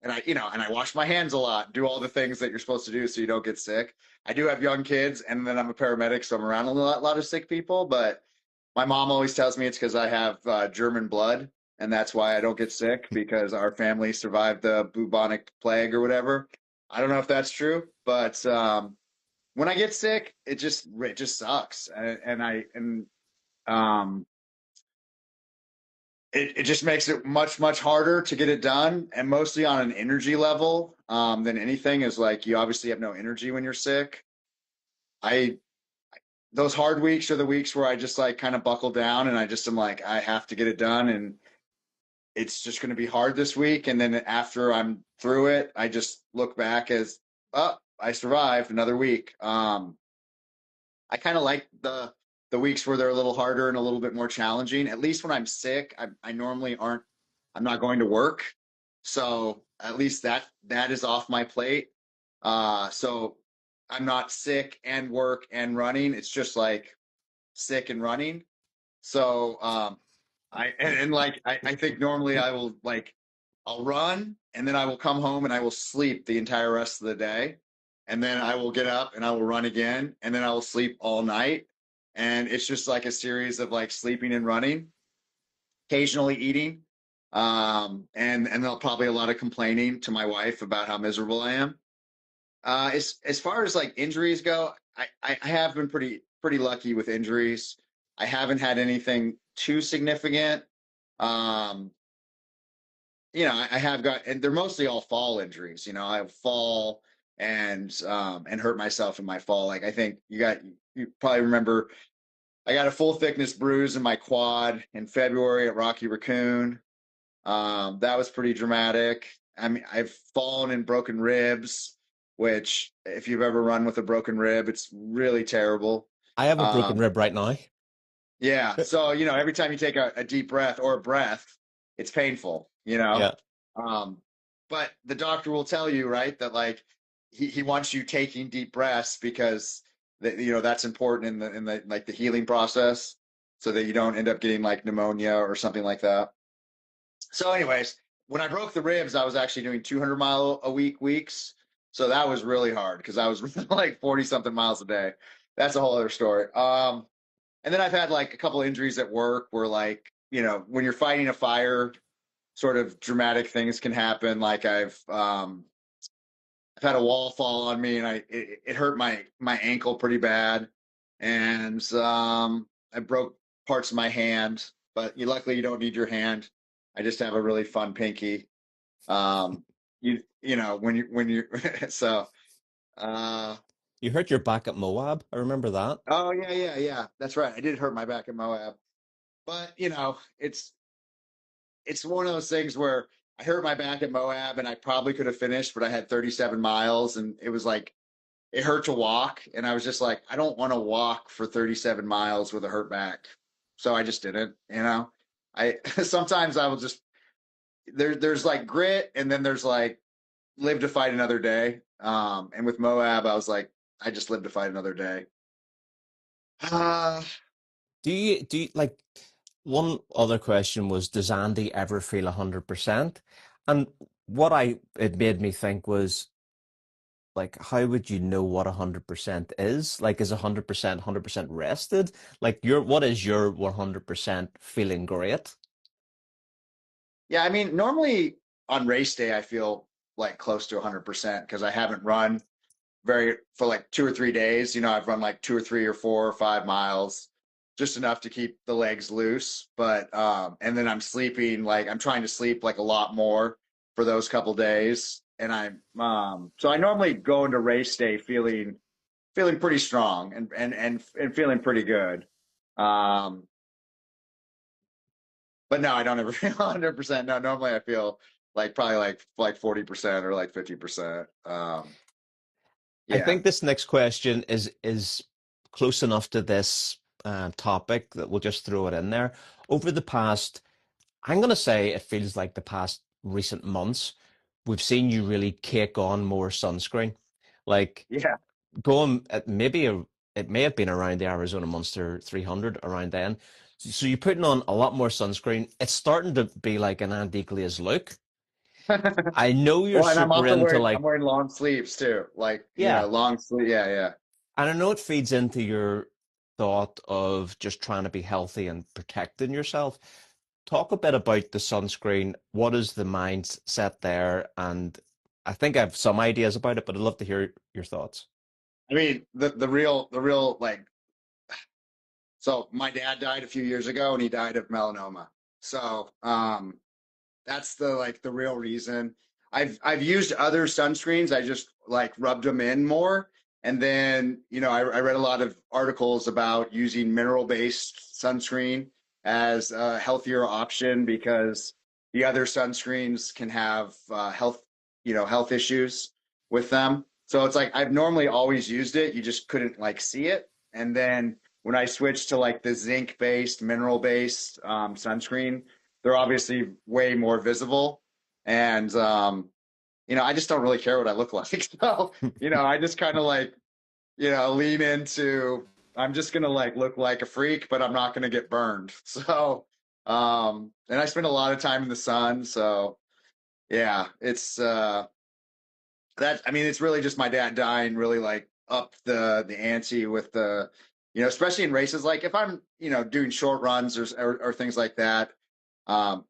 and I wash my hands a lot, do all the things that you're supposed to do so you don't get sick. I do have young kids, and then I'm a paramedic, so I'm around a lot of sick people. But my mom always tells me it's because I have German blood, and that's why I don't get sick because our family survived the bubonic plague or whatever. I don't know if that's true, but when I get sick, it just sucks, and um, it just makes it much much harder to get it done, and mostly on an energy level than anything. Is like you obviously have no energy when you're sick. I Those hard weeks are the weeks where I just like kind of buckle down, and I just am like I have to get it done, and it's just going to be hard this week. And then after I'm through it, I just look back as, oh, I survived another week. I kind of like the weeks where they're a little harder and a little bit more challenging. At least when I'm sick, I normally aren't. I'm not going to work, so at least that is off my plate. So I'm not sick and work and running. It's just like sick and running. So I think normally I will like I'll run and then I will come home and I will sleep the entire rest of the day. And then I will get up and I will run again and then I will sleep all night. And it's just like a series of like sleeping and running, occasionally eating. And there'll probably a lot of complaining to my wife about how miserable I am. As far as like injuries go, I have been pretty lucky with injuries. I haven't had anything too significant. Um, I have got, and they're mostly all fall injuries. I fall and hurt myself in my fall. Like I think you probably remember I got a full thickness bruise in my quad in February at Rocky Raccoon. That was pretty dramatic. I mean, I've fallen and broken ribs, which if you've ever run with a broken rib, it's really terrible. I have a broken Um, rib right now. yeah. So, every time you take a deep breath or a breath, it's painful. Yeah. Um, but the doctor will tell you, right, that like he wants you taking deep breaths because that's important in the like the healing process so that you don't end up getting like pneumonia or something like that. So, anyways, when I broke the ribs, I was actually doing 200-mile a week weeks. So that was really hard because I was like 40 something miles a day. That's a whole other story. And then I've had like a couple injuries at work where like, when you're fighting a fire, sort of dramatic things can happen. Like I've had a wall fall on me, and it hurt my ankle pretty bad, and I broke parts of my hand. But luckily, you don't need your hand. I just have a really fun pinky. Um, you know when you so uh You hurt your back at Moab. I remember that. oh yeah, that's right. I did hurt my back at Moab, but it's one of those things where I hurt my back at Moab, and I probably could have finished, but I had 37 miles, and it was like it hurt to walk, and I was just like, I don't want to walk for 37 miles with a hurt back, so I just didn't. I sometimes I will just there's like grit, and then there's like live to fight another day. And with Moab, I was like, I just live to fight another day. Uh, Do you like one other question was, does Andy ever feel 100%? And what it made me think was like, how would you know what 100% is? Like, is 100% rested? Like, what is your 100% feeling great? yeah, I mean, normally on race day, I feel like close to 100% because I haven't run very for like 2 or 3 days. I've run like 2 or 3 or 4 or 5 miles, just enough to keep the legs loose. But and then I'm sleeping like I'm trying to sleep like a lot more for those couple days. And so I normally go into race day feeling pretty strong and feeling pretty good. Um, but no, I don't ever feel 100%. No, normally I feel like probably like 40% or like 50%. I Yeah. think this next question is close enough to this topic that we'll just throw it in there. Over the past, I'm going to say it feels like the past recent months, we've seen you really cake on more sunscreen. Like Yeah. going at it may have been around the Arizona Monster 300 around then. So you're putting on a lot more sunscreen. It's starting to be like an Andy Glaze look. I know you're Well, and I'm super also into wearing I'm like, wearing long sleeves too. Like, yeah, long sleeve. Yeah, yeah. and I know it feeds into your thought of just trying to be healthy and protecting yourself. Talk a bit about the sunscreen. What is the mindset there? And I think I have some ideas about it, but I'd love to hear your thoughts. I mean, the real like so my dad died a few years ago and he died of melanoma. So, that's the real reason. I've used other sunscreens. I just like rubbed them in more. And then, I read a lot of articles about using mineral-based sunscreen as a healthier option because the other sunscreens can have health issues with them. So it's like I've normally always used it. You just couldn't like see it. And then when I switched to like the zinc-based, mineral-based sunscreen, they're obviously way more visible. And I just don't really care what I look like. So, I just kind of like, lean into I'm just gonna like look like a freak, but I'm not gonna get burned. So, and I spend a lot of time in the sun. So yeah, it's that I mean, it's really just my dad dying really like up the ante with especially in races. Like if I'm, doing short runs or things like that. Um,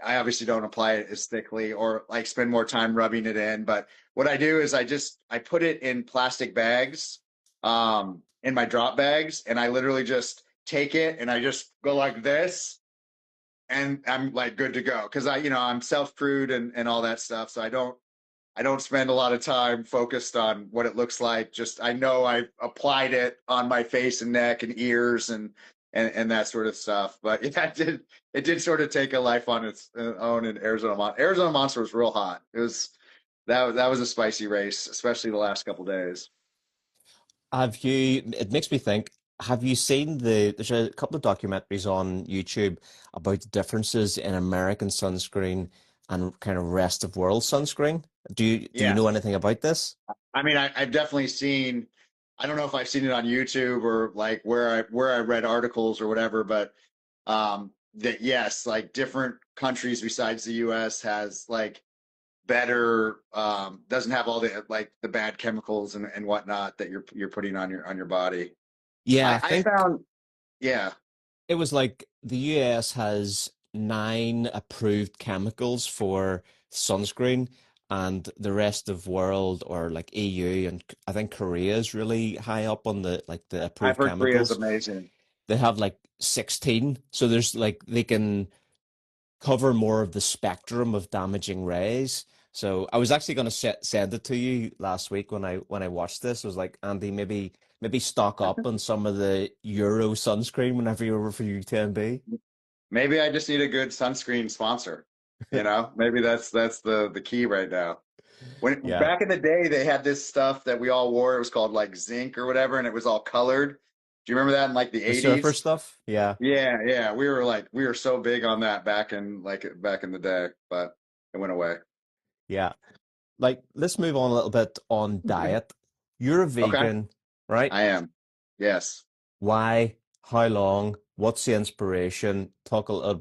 I obviously don't apply it as thickly or like spend more time rubbing it in. But what I do is I put it in plastic bags, in my drop bags, and I literally just take it and I just go like this, and I'm like good to go because I'm self-crewed and all that stuff. So I don't spend a lot of time focused on what it looks like. Just I know I applied it on my face and neck and ears and that sort of stuff. But yeah, it did sort of take a life on its own in Arizona. Arizona Monster was real hot. That was a spicy race, especially the last couple days. It makes me think, have you seen there's a couple of documentaries on YouTube about the differences in American sunscreen and kind of rest of world sunscreen? Do you know Yes, anything about this? I mean I've definitely seen. I don't know if I've seen it on YouTube or like where I read articles or whatever, but that yes, like different countries besides the US has like better doesn't have all the like the bad chemicals and whatnot that you're putting on your body. Yeah, I I think found yeah. it was like the US has 9 approved chemicals for sunscreen, and the rest of world or like EU and I think Korea is really high up on the like the I've approved heard Korea is chemicals. amazing. They have like 16. So there's like they can cover more of the spectrum of damaging rays. So I was actually going to send it to you last week when I watched this. I was like, Andy, maybe stock up on some of the Euro sunscreen whenever you're over for UTMB. Maybe I just need a good sunscreen sponsor. You know, maybe that's the key right now. When Yeah, back in the day, they had this stuff that we all wore. It was called like zinc or whatever, and it was all colored. Do you remember that in like the the surfer 80s? stuff. Yeah, Yeah, yeah. We were so big on that back in the day, but it went away. yeah. Like let's move on a little bit on diet. You're a Okay, vegan, right? I am. Yes. Why? How long? What's the inspiration? Talk a little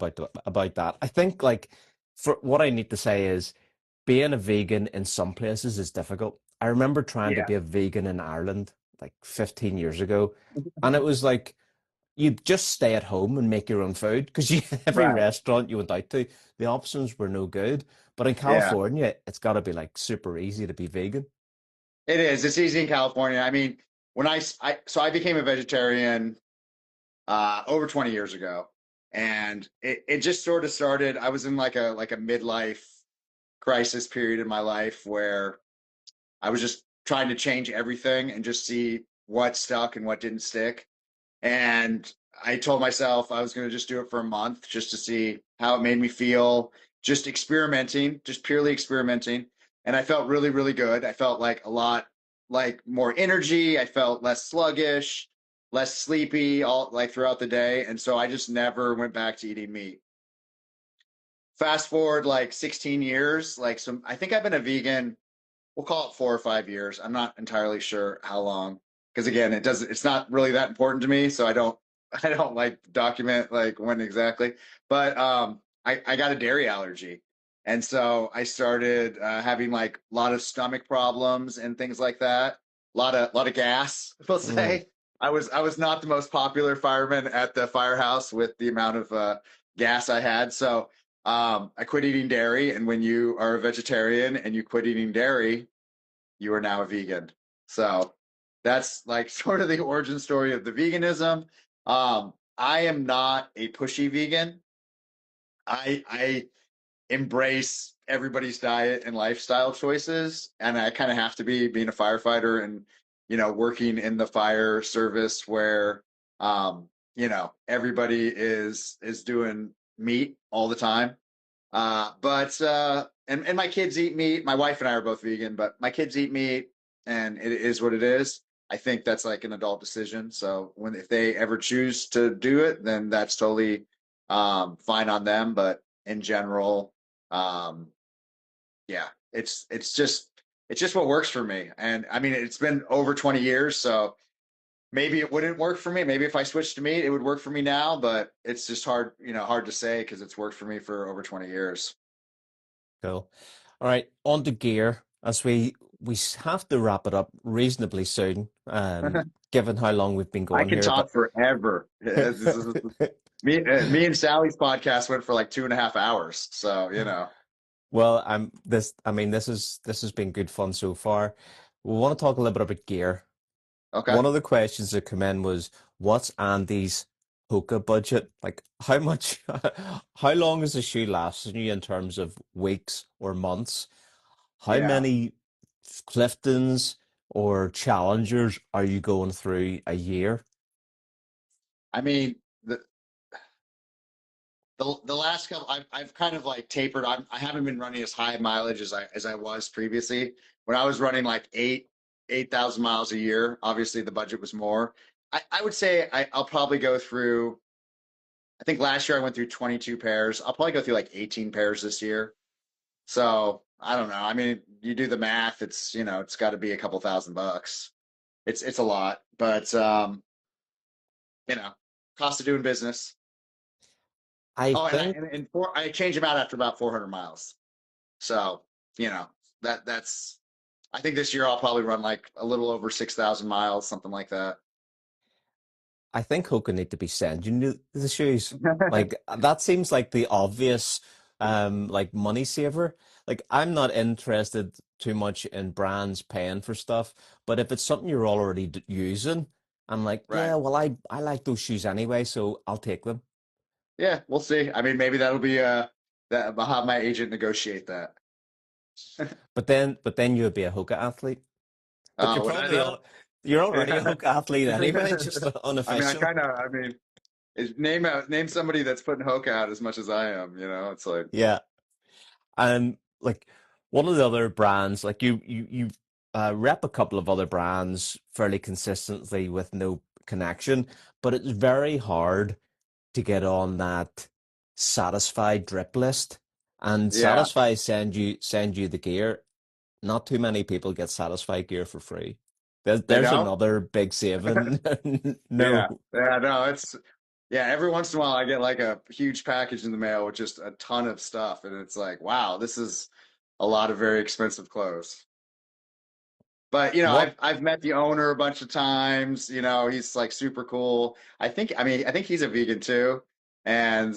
about that. I think like for what I need to say is being a vegan in some places is difficult. I remember trying to Yeah. be a vegan in Ireland like 15 years ago, and it was like you just stay at home and make your own food because you every Right. restaurant you went out to, the options were no good. But in Yeah. California, it's got to be like super easy to be vegan. It is. It's easy in California. I mean, when I became a vegetarian over 20 years ago, and it just sort of started. I was in like a midlife crisis period in my life where I was just trying to change everything and just see what stuck and what didn't stick. And I told myself I was going to just do it for a month just to see how it made me feel, just experimenting, just purely experimenting. And I felt really, really good. I felt like a lot like more energy. I felt less sluggish, less sleepy all like throughout the day. And so I just never went back to eating meat. Fast forward like 16 years, like some I think I've been a vegan, we'll call it 4 or 5 years. I'm not entirely sure how long because again, it's not really that important to me, so I don't like document like when exactly. But I got a dairy allergy, and so I started having like a lot of stomach problems and things like that. A lot of gas, we'll Mm. say. I was not the most popular fireman at the firehouse with the amount of gas I had, so I quit eating dairy. And when you are a vegetarian and you quit eating dairy, you are now a vegan. So that's like sort of the origin story of the veganism. I am not a pushy vegan. I embrace everybody's diet and lifestyle choices, and I kind of have to be being a firefighter and working in the fire service where everybody is doing meat all the time. But my kids eat meat. My wife and I are both vegan, but my kids eat meat, and it is what it is. I think that's like an adult decision. So if they ever choose to do it, then that's totally fine on them. But in general, um, yeah, it's just what works for me. And I mean, it's been over 20 years, so maybe it wouldn't work for me. Maybe if I switched to meat, it would work for me now. But it's just hard to say because it's worked for me for over 20 years. Cool. All right, on to gear as we have to wrap it up reasonably soon, given how long we've been I going can here. talk But forever. Me and Sally's podcast went for like 2.5 hours. So, well, I'm this. I mean, this has been good fun so far. We want to talk a little bit about gear. okay. One of the questions that came in was, "What's Andy's Hoka budget? Like, how much? How long is a shoe lasting you in terms of weeks or months? How Yeah. many Cliftons or Challengers are you going through a year?" I mean, the last couple, I've kind of like tapered. I haven't been running as high mileage as I was previously. When I was running like 8,000 miles a year, obviously the budget was more. I would say I'll probably go through. I think last year I went through 22 pairs. I'll probably go through like 18 pairs this year. So I don't know. I mean, you do the math. It's got to be a couple $1,000. It's a lot, but you know, cost of doing business. I Oh, and I think and, and four, I change them out after about 400 miles. So you know that's. I think this year I'll probably run like a little over 6,000 miles, something like that. I think Hoka need to be sending you the shoes. Like that seems like the obvious. like money saver. Like I'm not interested too much in brands paying for stuff, but if it's something you're already using, I'm like, Right. yeah, well, I like those shoes anyway, so I'll take them. Yeah, we'll see. I mean, maybe that'll be that I'll have my agent negotiate that. But then you would be a Hoka athlete. But Would I though? you're already a Yeah. Hoka athlete anyway, just I mean, unofficial. I mean, name somebody that's putting Hoka out as much as I am. It's like, Yeah. Like one of the other brands, like you rep a couple of other brands fairly consistently with no connection, but it's very hard to get on that Satisfy drip list. And yeah, Satisfy send you the gear. Not too many people get Satisfy gear for free. they There's don't. another big saving. Yeah, No. yeah, no, yeah. Every once in a while, I get like a huge package in the mail with just a ton of stuff, and it's like, wow, this is a lot of very expensive clothes. But What I've met the owner a bunch of times. He's like super cool. I think he's a vegan too. And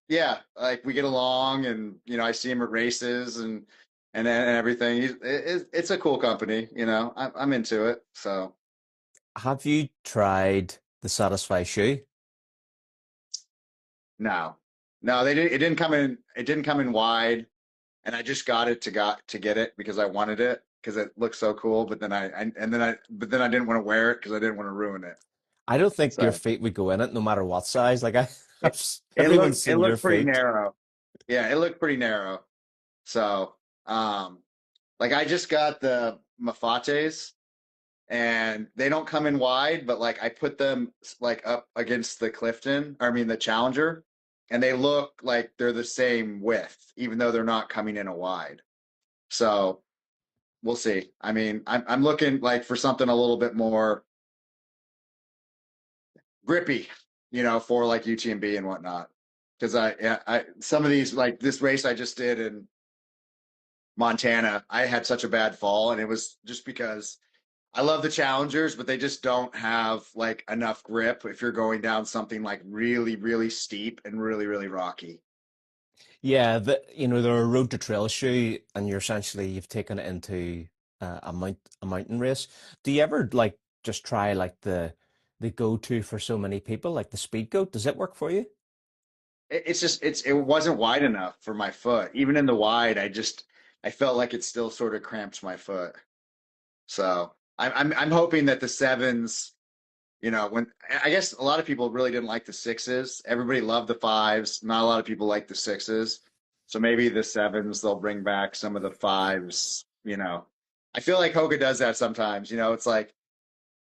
yeah, like we get along, and I see him at races and everything. It's a cool company. I'm into it. So have you tried the Satisfy shoe? no, no, they didn't. It didn't come in. It didn't come in wide, and I just got it to get it because I wanted it because it looked so cool. But then I didn't want to wear it because I didn't want to ruin it. I don't think your So feet would go in it no matter what size. Like it, everyone's it seen your looked pretty feet. narrow. Yeah, it looked pretty narrow. So like I just got the Mafates and they don't come in wide, but like I put them like up against the Clifton, I mean the Challenger, and they look like they're the same width, even though they're not coming in a wide. So we'll see. I mean, I'm looking like for something a little bit more grippy, for like UTMB and whatnot. Because I some of these like this race I just did in Montana, I had such a bad fall, and it was just because I love the challengers, but they just don't have like enough grip if you're going down something like really, really steep and really, really rocky. Yeah, they're a road to trail shoe, and you've taken it into a mountain race. Do you ever like just try like the go to for so many people, like the speed goat? Does it work for you? It wasn't wide enough for my foot. Even in the wide, I felt like it still sort of cramped my foot. So I'm hoping that the sevens, when I guess a lot of people really didn't like the sixes. Everybody loved the fives. Not a lot of people like the sixes. So maybe the sevens, they'll bring back some of the fives. I feel like Hoga does that sometimes. It's like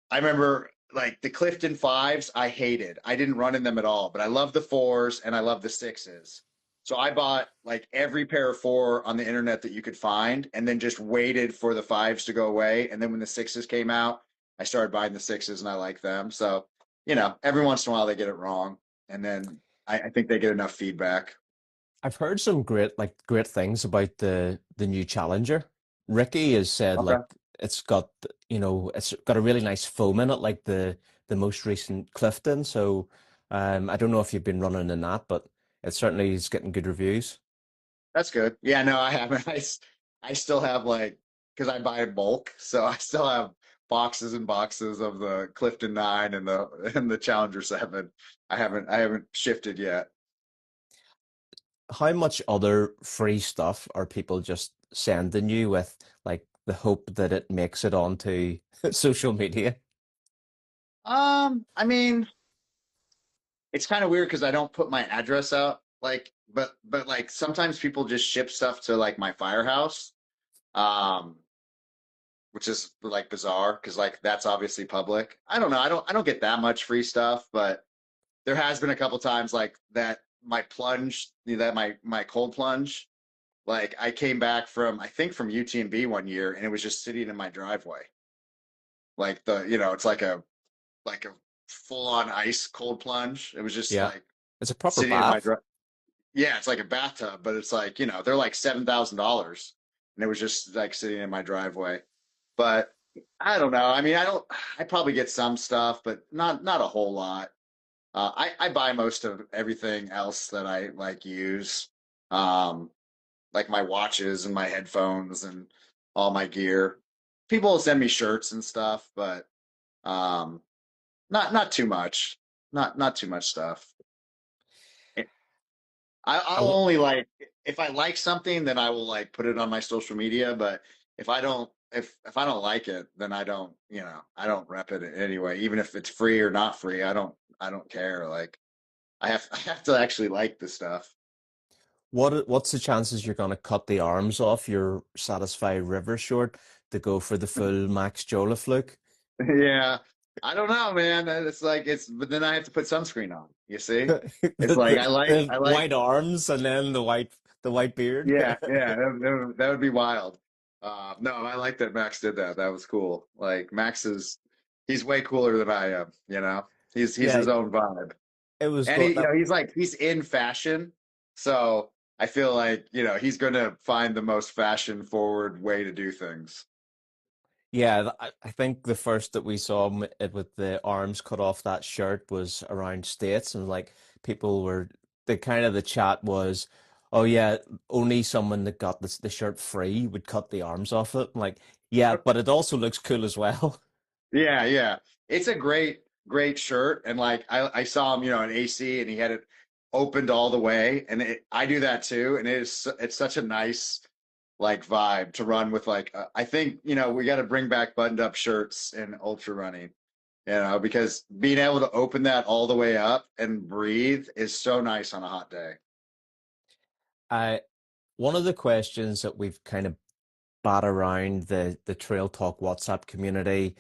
I remember like the Clifton fives, I hated. I didn't run in them at all, but I love the fours and I love the sixes. So I bought like every pair of four on the internet that you could find and then just waited for the fives to go away. And then when the sixes came out, I started buying the sixes and I like them. So, every once in a while they get it wrong. And then I think they get enough feedback. I've heard some great things about the new Challenger. Ricky has said Okay. like it's got a really nice foam in it, like the most recent Clifton. So I don't know if you've been running in that, but it certainly is getting good reviews. That's good. Yeah, no, I haven't. I still have like because I buy in bulk, so I still have boxes and boxes of the Clifton 9 and the Challenger 7. I haven't shifted yet. How much other free stuff are people just sending you with like the hope that it makes it onto social media? I mean, it's kind of weird because I don't put my address out like but like sometimes people just ship stuff to like my firehouse. Um which is like bizarre because like that's obviously public. I don't know. I don't get that much free stuff, but there has been a couple times like that my plunge that my cold plunge like I came back from I think from UTMB one year and it was just sitting in my driveway like it's like a full on ice cold plunge. It was just Yeah. like It's a proper sitting in my bath. drive. Yeah, it's like a bathtub, but it's like they're like $7,000 and it was just like sitting in my driveway. But I don't know. I mean, I probably get some stuff, but not a whole lot. I buy most of everything else that I like use. Um, like my watches and my headphones and all my gear. People will send me shirts and stuff, but um, not too much. Not too much stuff. I I'll w only like if I like something, then I will like put it on my social media. But if I don't like it, then I don't, I don't rep it anyway. Even if it's free or not free, I don't care. Like I have to actually like the stuff. what's the chances you're gonna cut the arms off your Satisfy River short to go for the full Max Jola look? Yeah, I don't know, man. It's like but then I have to put sunscreen on. You see, it's like The I like white arms and then the white beard. yeah, that would be wild. No, I like that Max did that. That was cool. Like he's way cooler than I am. He's Yeah, his own vibe, it was and good. he's in fashion. So I feel like he's going to find the most fashion forward way to do things. Yeah, I think the first that we saw it with the arms cut off that shirt was around States, and like people were the kind of the chat was, oh yeah, only someone that got the shirt free would cut the arms off it. I'm like, yeah, but it also looks cool as well. Yeah, yeah. It's a great shirt. And like I saw him, in AC and he had it opened all the way. And I do that too. And it's such a nice like vibe to run with like I think, we got to bring back buttoned up shirts in ultra running, because being able to open that all the way up and breathe is so nice on a hot day. I One of the questions that we've kind of bat around the Trail Talk WhatsApp community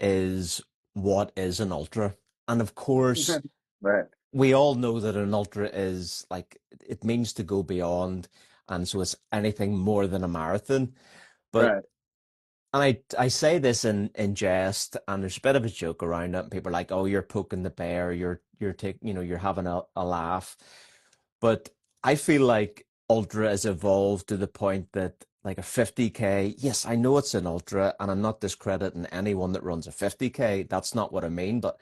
is what is an ultra? And of course, Right. we all know that an ultra is like it means to go beyond, and so it's anything more than a marathon. But Right. and I say this in jest, and there's a bit of a joke around it. And people are like, "Oh, you're poking the bear. You're taking, you're having a laugh." But I feel like ultra has evolved to the point that like a 50K, yes, I know it's an ultra, and I'm not discrediting anyone that runs a 50K. That's not what I mean, but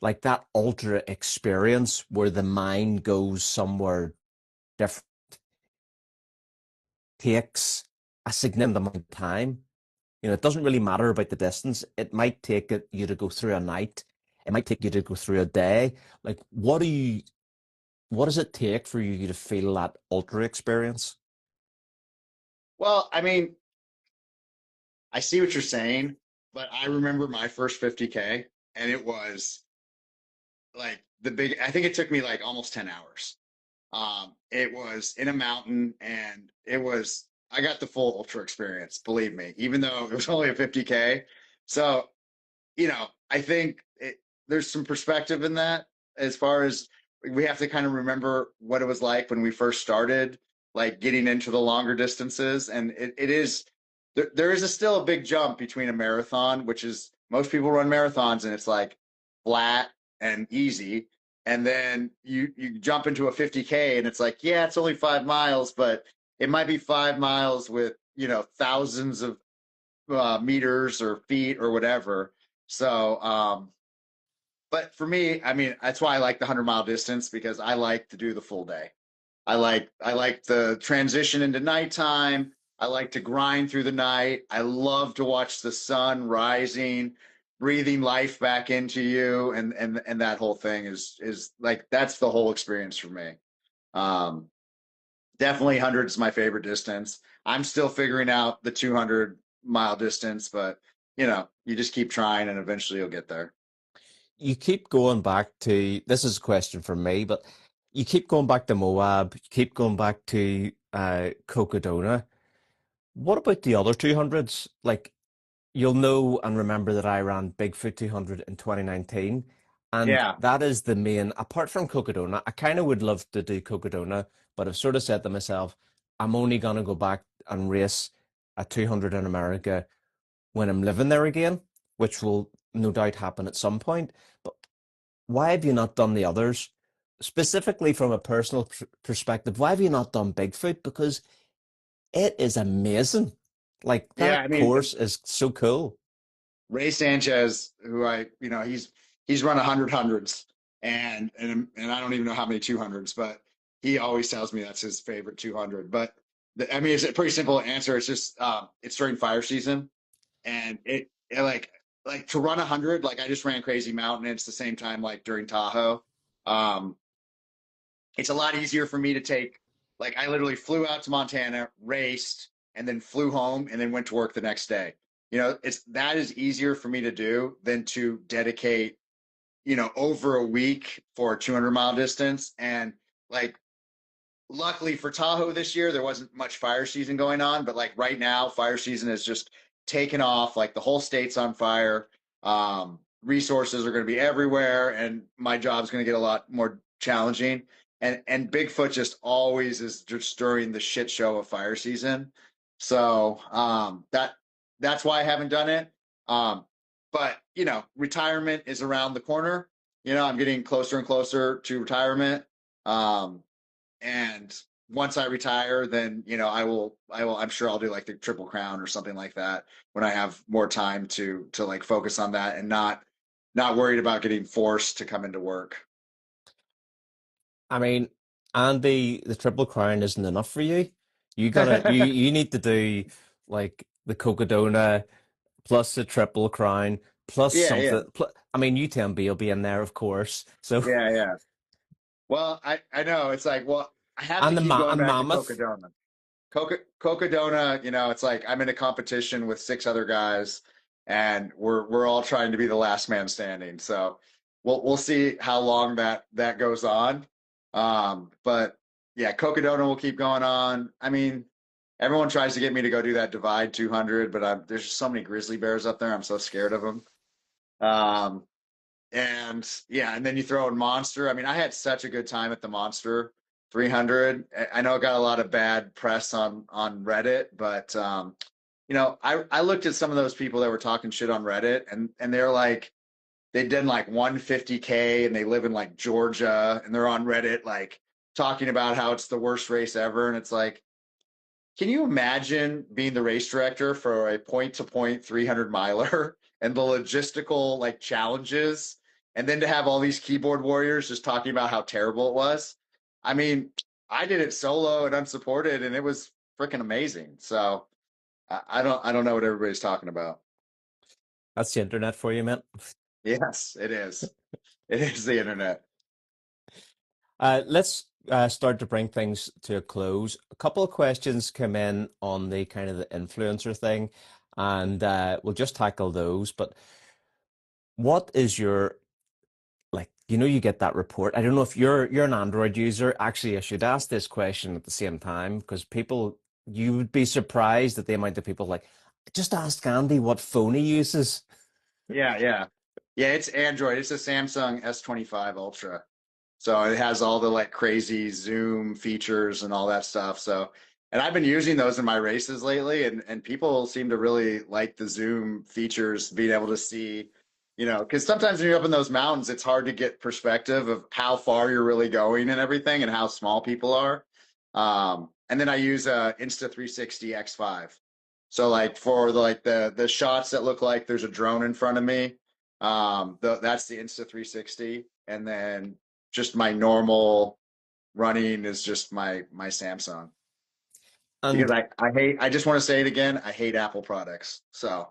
like that ultra experience where the mind goes somewhere different takes a significant amount of time. It doesn't really matter about the distance. It might take you to go through a night. It might take you to go through a day. Like, what does it take for you to feel that ultra experience? Well, I mean, I see what you're saying, but I remember my first 50K and it was like I think it took me like almost 10 hours. It was in a mountain and I got the full ultra experience, believe me, even though it was only a 50K. So, I think there's some perspective in that as far as we have to kind of remember what it was like when we first started, like getting into the longer distances. And it is, there is still a big jump between a marathon, which is most people run marathons and it's like flat and easy. And then you jump into a 50K and it's like, yeah, it's only 5 miles, but it might be 5 miles with, thousands of meters or feet or whatever. So, but for me, I mean, that's why I like the 100-mile distance because I like to do the full day. I like the transition into nighttime. I like to grind through the night. I love to watch the sun rising, breathing life back into you, and that whole thing is like that's the whole experience for me. Um, Definitely 100 is my favorite distance. I'm still figuring out the 200-mile distance, but you just keep trying and eventually you'll get there. You keep going back to this is a question for me, but you keep going back to Moab, you keep going back to Cocodona. What about the other 200s? Like you'll know and remember that I ran Bigfoot 200 in 2019. And Yeah. that is the main, apart from Cocodona, I kind of would love to do Cocodona, but I've sort of said to myself, I'm only going to go back and race a 200 in America when I'm living there again, which will no doubt happen at some point. But why have you not done the others? Specifically from a personal perspective, why have you not done Bigfoot? Because it is amazing. Like Yeah. I that mean, course is so cool. Ray Sanchez, who he's run 100 hundreds and I don't even know how many 200s, but he always tells me that's his favorite 200. But I mean, it's a pretty simple answer. It's just it's during fire season, and like to run 100. Like I just ran Crazy Mountain. It's the same time like during Tahoe. Um, it's a lot easier for me to take. Like I literally flew out to Montana, raced, and then flew home, and then went to work the next day. It's that is easier for me to do than to dedicate over a week for a 200-mile distance. And like, luckily for Tahoe this year, there wasn't much fire season going on, but like right now, fire season has just taken off. Like the whole state's on fire. Resources are going to be everywhere, and my job's going to get a lot more challenging. And Bigfoot just always is just during the shit show of fire season. So that's why I haven't done it. But retirement is around the corner. I'm getting closer and closer to retirement. Um, and once I retire, then I'm sure I'll do like the Triple Crown or something like that when I have more time to like focus on that and not worried about getting forced to come into work. I mean, Andy, the Triple Crown isn't enough for you. You need to do like the Cocodona plus the Triple Crown plus Yeah, yeah, something. I mean, UTMB will be in there, of course. So yeah, yeah. Well, I know it's like, well, I have to keep going and back to Mammoth. Cocodona. Cocodona, it's like I'm in a competition with six other guys, and we're all trying to be the last man standing. So we'll see how long that goes on. But yeah, Cocodona will keep going on. I mean, everyone tries to get me to go do that Divide 200, but there's just so many grizzly bears up there. I'm so scared of them. Um, and yeah, and then you throw in Monster. I mean, I had such a good time at the Monster 300. I know it got a lot of bad press on Reddit, but I looked at some of those people that were talking shit on Reddit, and they're like they've done like 150K and they live in like Georgia, and they're on Reddit like talking about how it's the worst race ever, and it's like, can you imagine being the race director for a point to point 300 miler and the logistical like challenges, and then to have all these keyboard warriors just talking about how terrible it was? I mean, I did it solo and unsupported, and it was freaking amazing. So I don't know what everybody's talking about. That's the internet for you, man. Yes, it is. It is the internet. Let's start to bring things to a close. A couple of questions come in on the kind of the influencer thing, and we'll just tackle those. But what is your like? You get that report. I don't know if you're an Android user. Actually, I should ask this question at the same time because you would be surprised at the amount of people like, just ask Andy what phone he uses. Yeah, yeah. Yeah, it's Android. It's a Samsung S25 Ultra. So it has all the like crazy zoom features and all that stuff. So, and I've been using those in my races lately, and people seem to really like the zoom features, being able to see, because sometimes when you're up in those mountains, it's hard to get perspective of how far you're really going and everything, and how small people are. And then I use Insta360 X5. So like for the shots that look like there's a drone in front of me, that's the Insta360, and then just my normal running is just my Samsung, because And I just want to say it again, I hate Apple products. So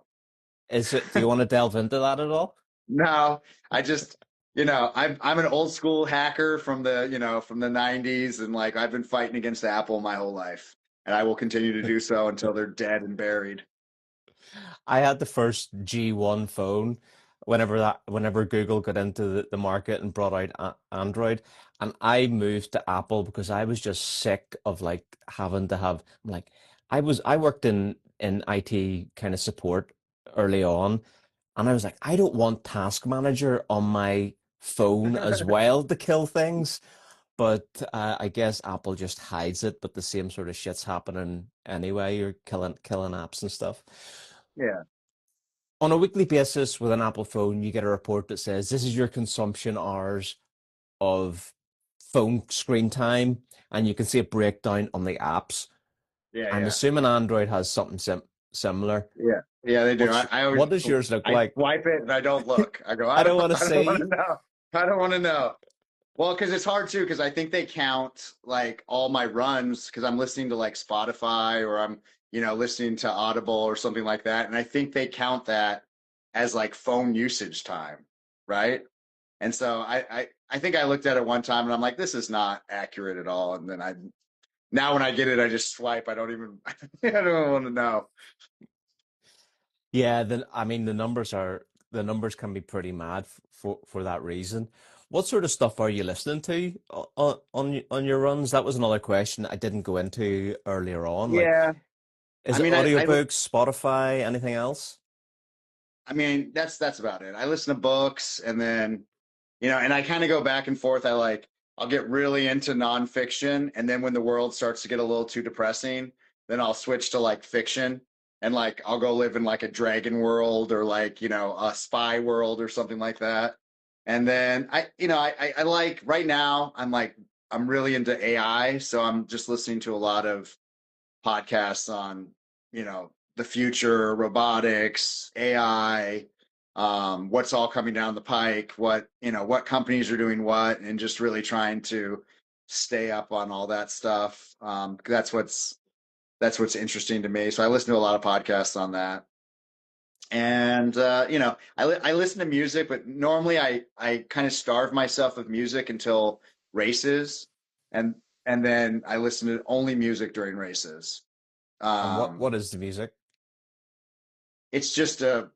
do you want to delve into that at all? no, I just I'm an old school hacker from the 90s, and like I've been fighting against Apple my whole life, and I will continue to do so until they're dead and buried. I had the first G1 phone whenever Google got into the market and brought out Android, and I moved to Apple because I was just sick of like having to have like I worked in IT kind of support early on, and I was like, I don't want Task Manager on my phone as well to kill things. But I guess Apple just hides it, but the same sort of shit's happening anyway. You're killing apps and stuff. Yeah, On a weekly basis with an Apple phone, you get a report that says this is your consumption hours of phone screen time, and you can see a breakdown on the apps. yeah, I'm yeah, assuming Android has something similar. yeah, yeah. They do. I always What does yours look I like? swipe it and I don't look. I go, I I don't don't want to I don't want to see. know. I don't want to know. Well, because it's hard too, because I think they count like all my runs because I'm listening to like Spotify or I'm, listening to Audible or something like that. And I think they count that as like phone usage time, right? And so I think I looked at it one time and I'm like, this is not accurate at all. And then now when I get it, I just swipe. I don't even, I don't want to know. Yeah, then I mean the numbers can be pretty mad for that reason. What sort of stuff are you listening to on your runs? That was another question I didn't go into earlier on. Like, Yeah. is I it mean, audiobooks, Spotify, anything else? I mean, that's about it. I listen to books and then, and I kind of go back and forth. I'll get really into nonfiction. And then when the world starts to get a little too depressing, then I'll switch to like fiction and like I'll go live in like a dragon world or like, a spy world or something like that. And then I like right now, I'm really into AI. So I'm just listening to a lot of podcasts on, the future, robotics, AI, what's all coming down the pike, what companies are doing what, and just really trying to stay up on all that stuff. That's what's interesting to me. So I listen to a lot of podcasts on that. And I listen to music, but normally I kind of starve myself of music until races, and and then I listen to only music during races. And what Um, what is the music? it's just a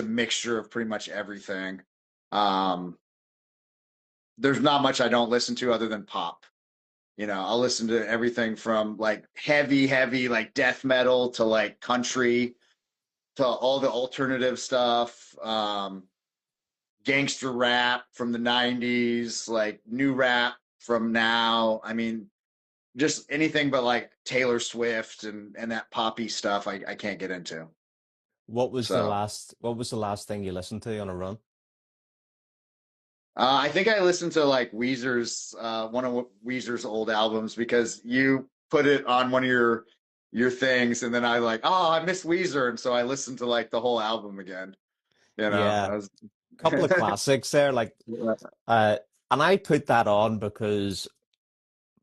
mixture of pretty much everything. Um, there's not much I don't listen to other than pop. I'll listen to everything from like heavy like death metal to like country to all the alternative stuff. Gangster rap from the 90s, like new rap from now. I mean, just anything but like Taylor Swift and that poppy stuff I can't get into. So What was the last thing you listened to on a run? I think I listened to like Weezer's one of Weezer's old albums because you put it on one of your things, and then I like, oh, I miss Weezer, and so I listened to like the whole album again. Yeah, I was couple of classics there. Like, uh, and I put that on because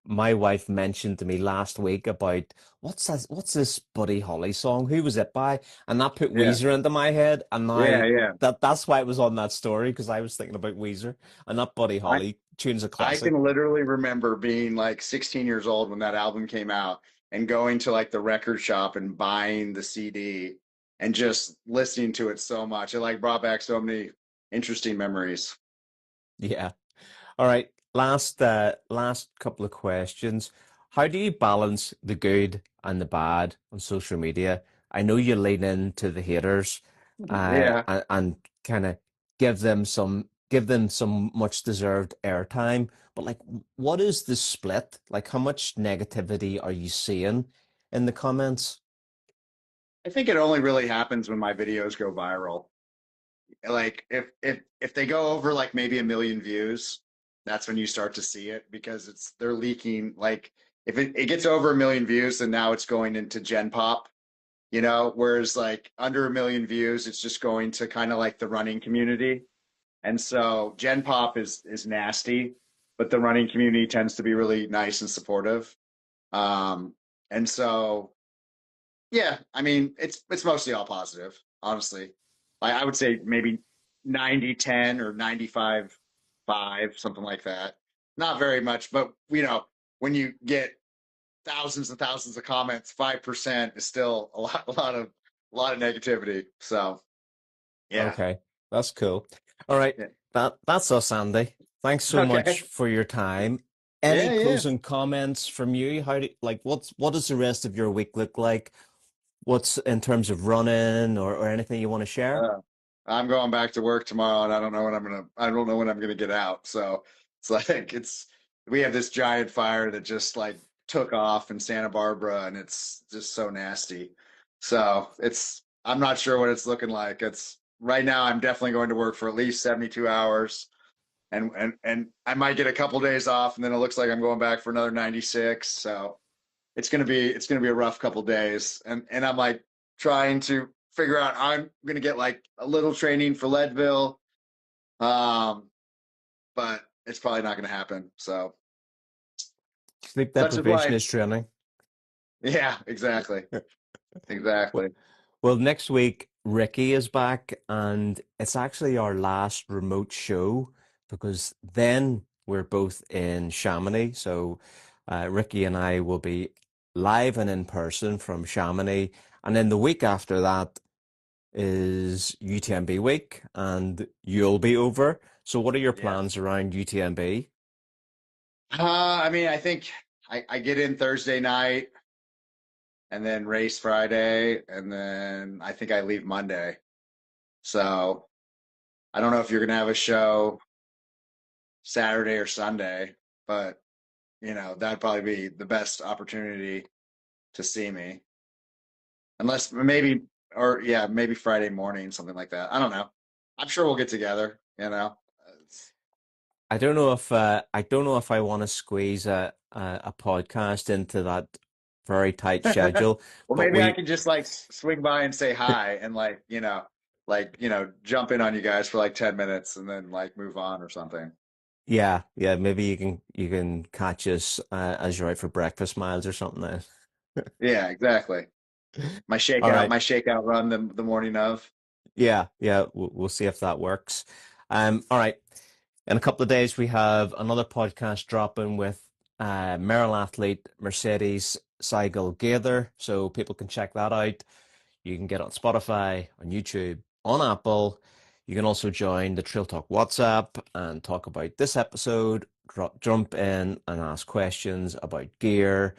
my wife mentioned to me last week about what's this Buddy Holly song? Who was it by? And that put yeah, Weezer into my head, and now yeah. that's why it was on that story because I was thinking about Weezer, and that Buddy I Holly tune's a I classic. can literally remember being like 16 years old when that album came out and going to like the record shop and buying the CD and just listening to it so much. It like brought back so many interesting memories. Yeah. All right. Last couple of questions. How do you balance the good and the bad on social media? I know you lean into the haters, Yeah. and kind of give them some much deserved airtime. But like, what is the split? Like, how much negativity are you seeing in the comments? I think it only really happens when my videos go viral. Like if they go over like maybe 1 million views, that's when you start to see it because they're leaking. Like if it gets over 1 million views, then now it's going into Gen Pop, whereas like under 1 million views, it's just going to kind of like the running community. And so Gen Pop is nasty, but the running community tends to be really nice and supportive. Um, and so yeah, I mean, it's mostly all positive, honestly. I would say maybe 90-10 or 95-5, something like that. Not very much, but when you get thousands and thousands of comments, 5% is still a lot of negativity. So yeah. Okay, that's cool. All right, Yeah. that's us, Andy. Thanks so much Okay. for your time. Any Yeah, yeah. closing comments from you? What does the rest of your week look like? What's in terms of running or anything you want to share? Uh, I'm going back to work tomorrow, and I don't know when I'm gonna get out. So it's like we have this giant fire that just like took off in Santa Barbara, and it's just so nasty. So I'm not sure what it's looking like. It's right now. I'm definitely going to work for at least 72 hours, and I might get a couple days off, and then it looks like I'm going back for another 96. So it's gonna be a rough couple days, and I'm like trying to figure out I'm gonna get like a little training for Leadville, um, but it's probably not going to happen. So Sleep such is deprivation life. is training. Yeah, exactly. Well, Exactly. well, next week Ricky is back, and it's actually our last remote show because then we're both in Chamonix. So Ricky and I will be live and in person from Chamonix, and then the week after that is UTMB week, and you'll be over. So, what are your Yes. plans around UTMB? I mean, I think I get in Thursday night and then race Friday, and then I think I leave Monday. So I don't know if you're going to have a show Saturday or Sunday, but that'd probably be the best opportunity to see me. Unless maybe, or yeah, maybe Friday morning, something like that. I don't know. I'm sure we'll get together. It's- I don't know if I want to squeeze a podcast into that very tight schedule, well, but maybe I we can just like swing by and say hi and jump in on you guys for like 10 minutes and then like move on or something. yeah, maybe you can catch us as you're out for breakfast miles or something then. Yeah, exactly. My All shakeout, right. my shakeout run the morning of. Yeah, we'll see if that works. All right. In a couple of days, we have another podcast dropping with Merrill athlete Mercedes Seigel Gaither, so people can check that out. You can get it on Spotify, on YouTube, on Apple. You can also join the Trail Talk WhatsApp and talk about this episode, jump in and ask questions about gear,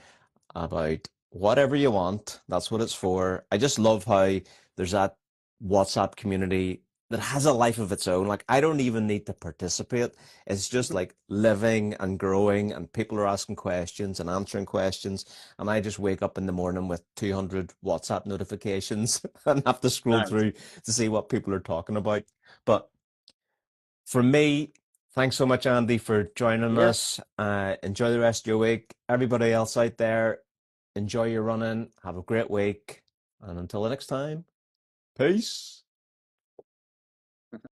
about whatever you want. That's what it's for. I just love how there's that WhatsApp community that has a life of its own. Like, I don't even need to participate. It's just like living and growing, and people are asking questions and answering questions. And I just wake up in the morning with 200 WhatsApp notifications and have to scroll Nice. through to see what people are talking about. But for me, thanks so much, Andy, for joining Yeah. us. Enjoy the rest of your week. Everybody else out there, enjoy your running. Have a great week. And until the next time, peace.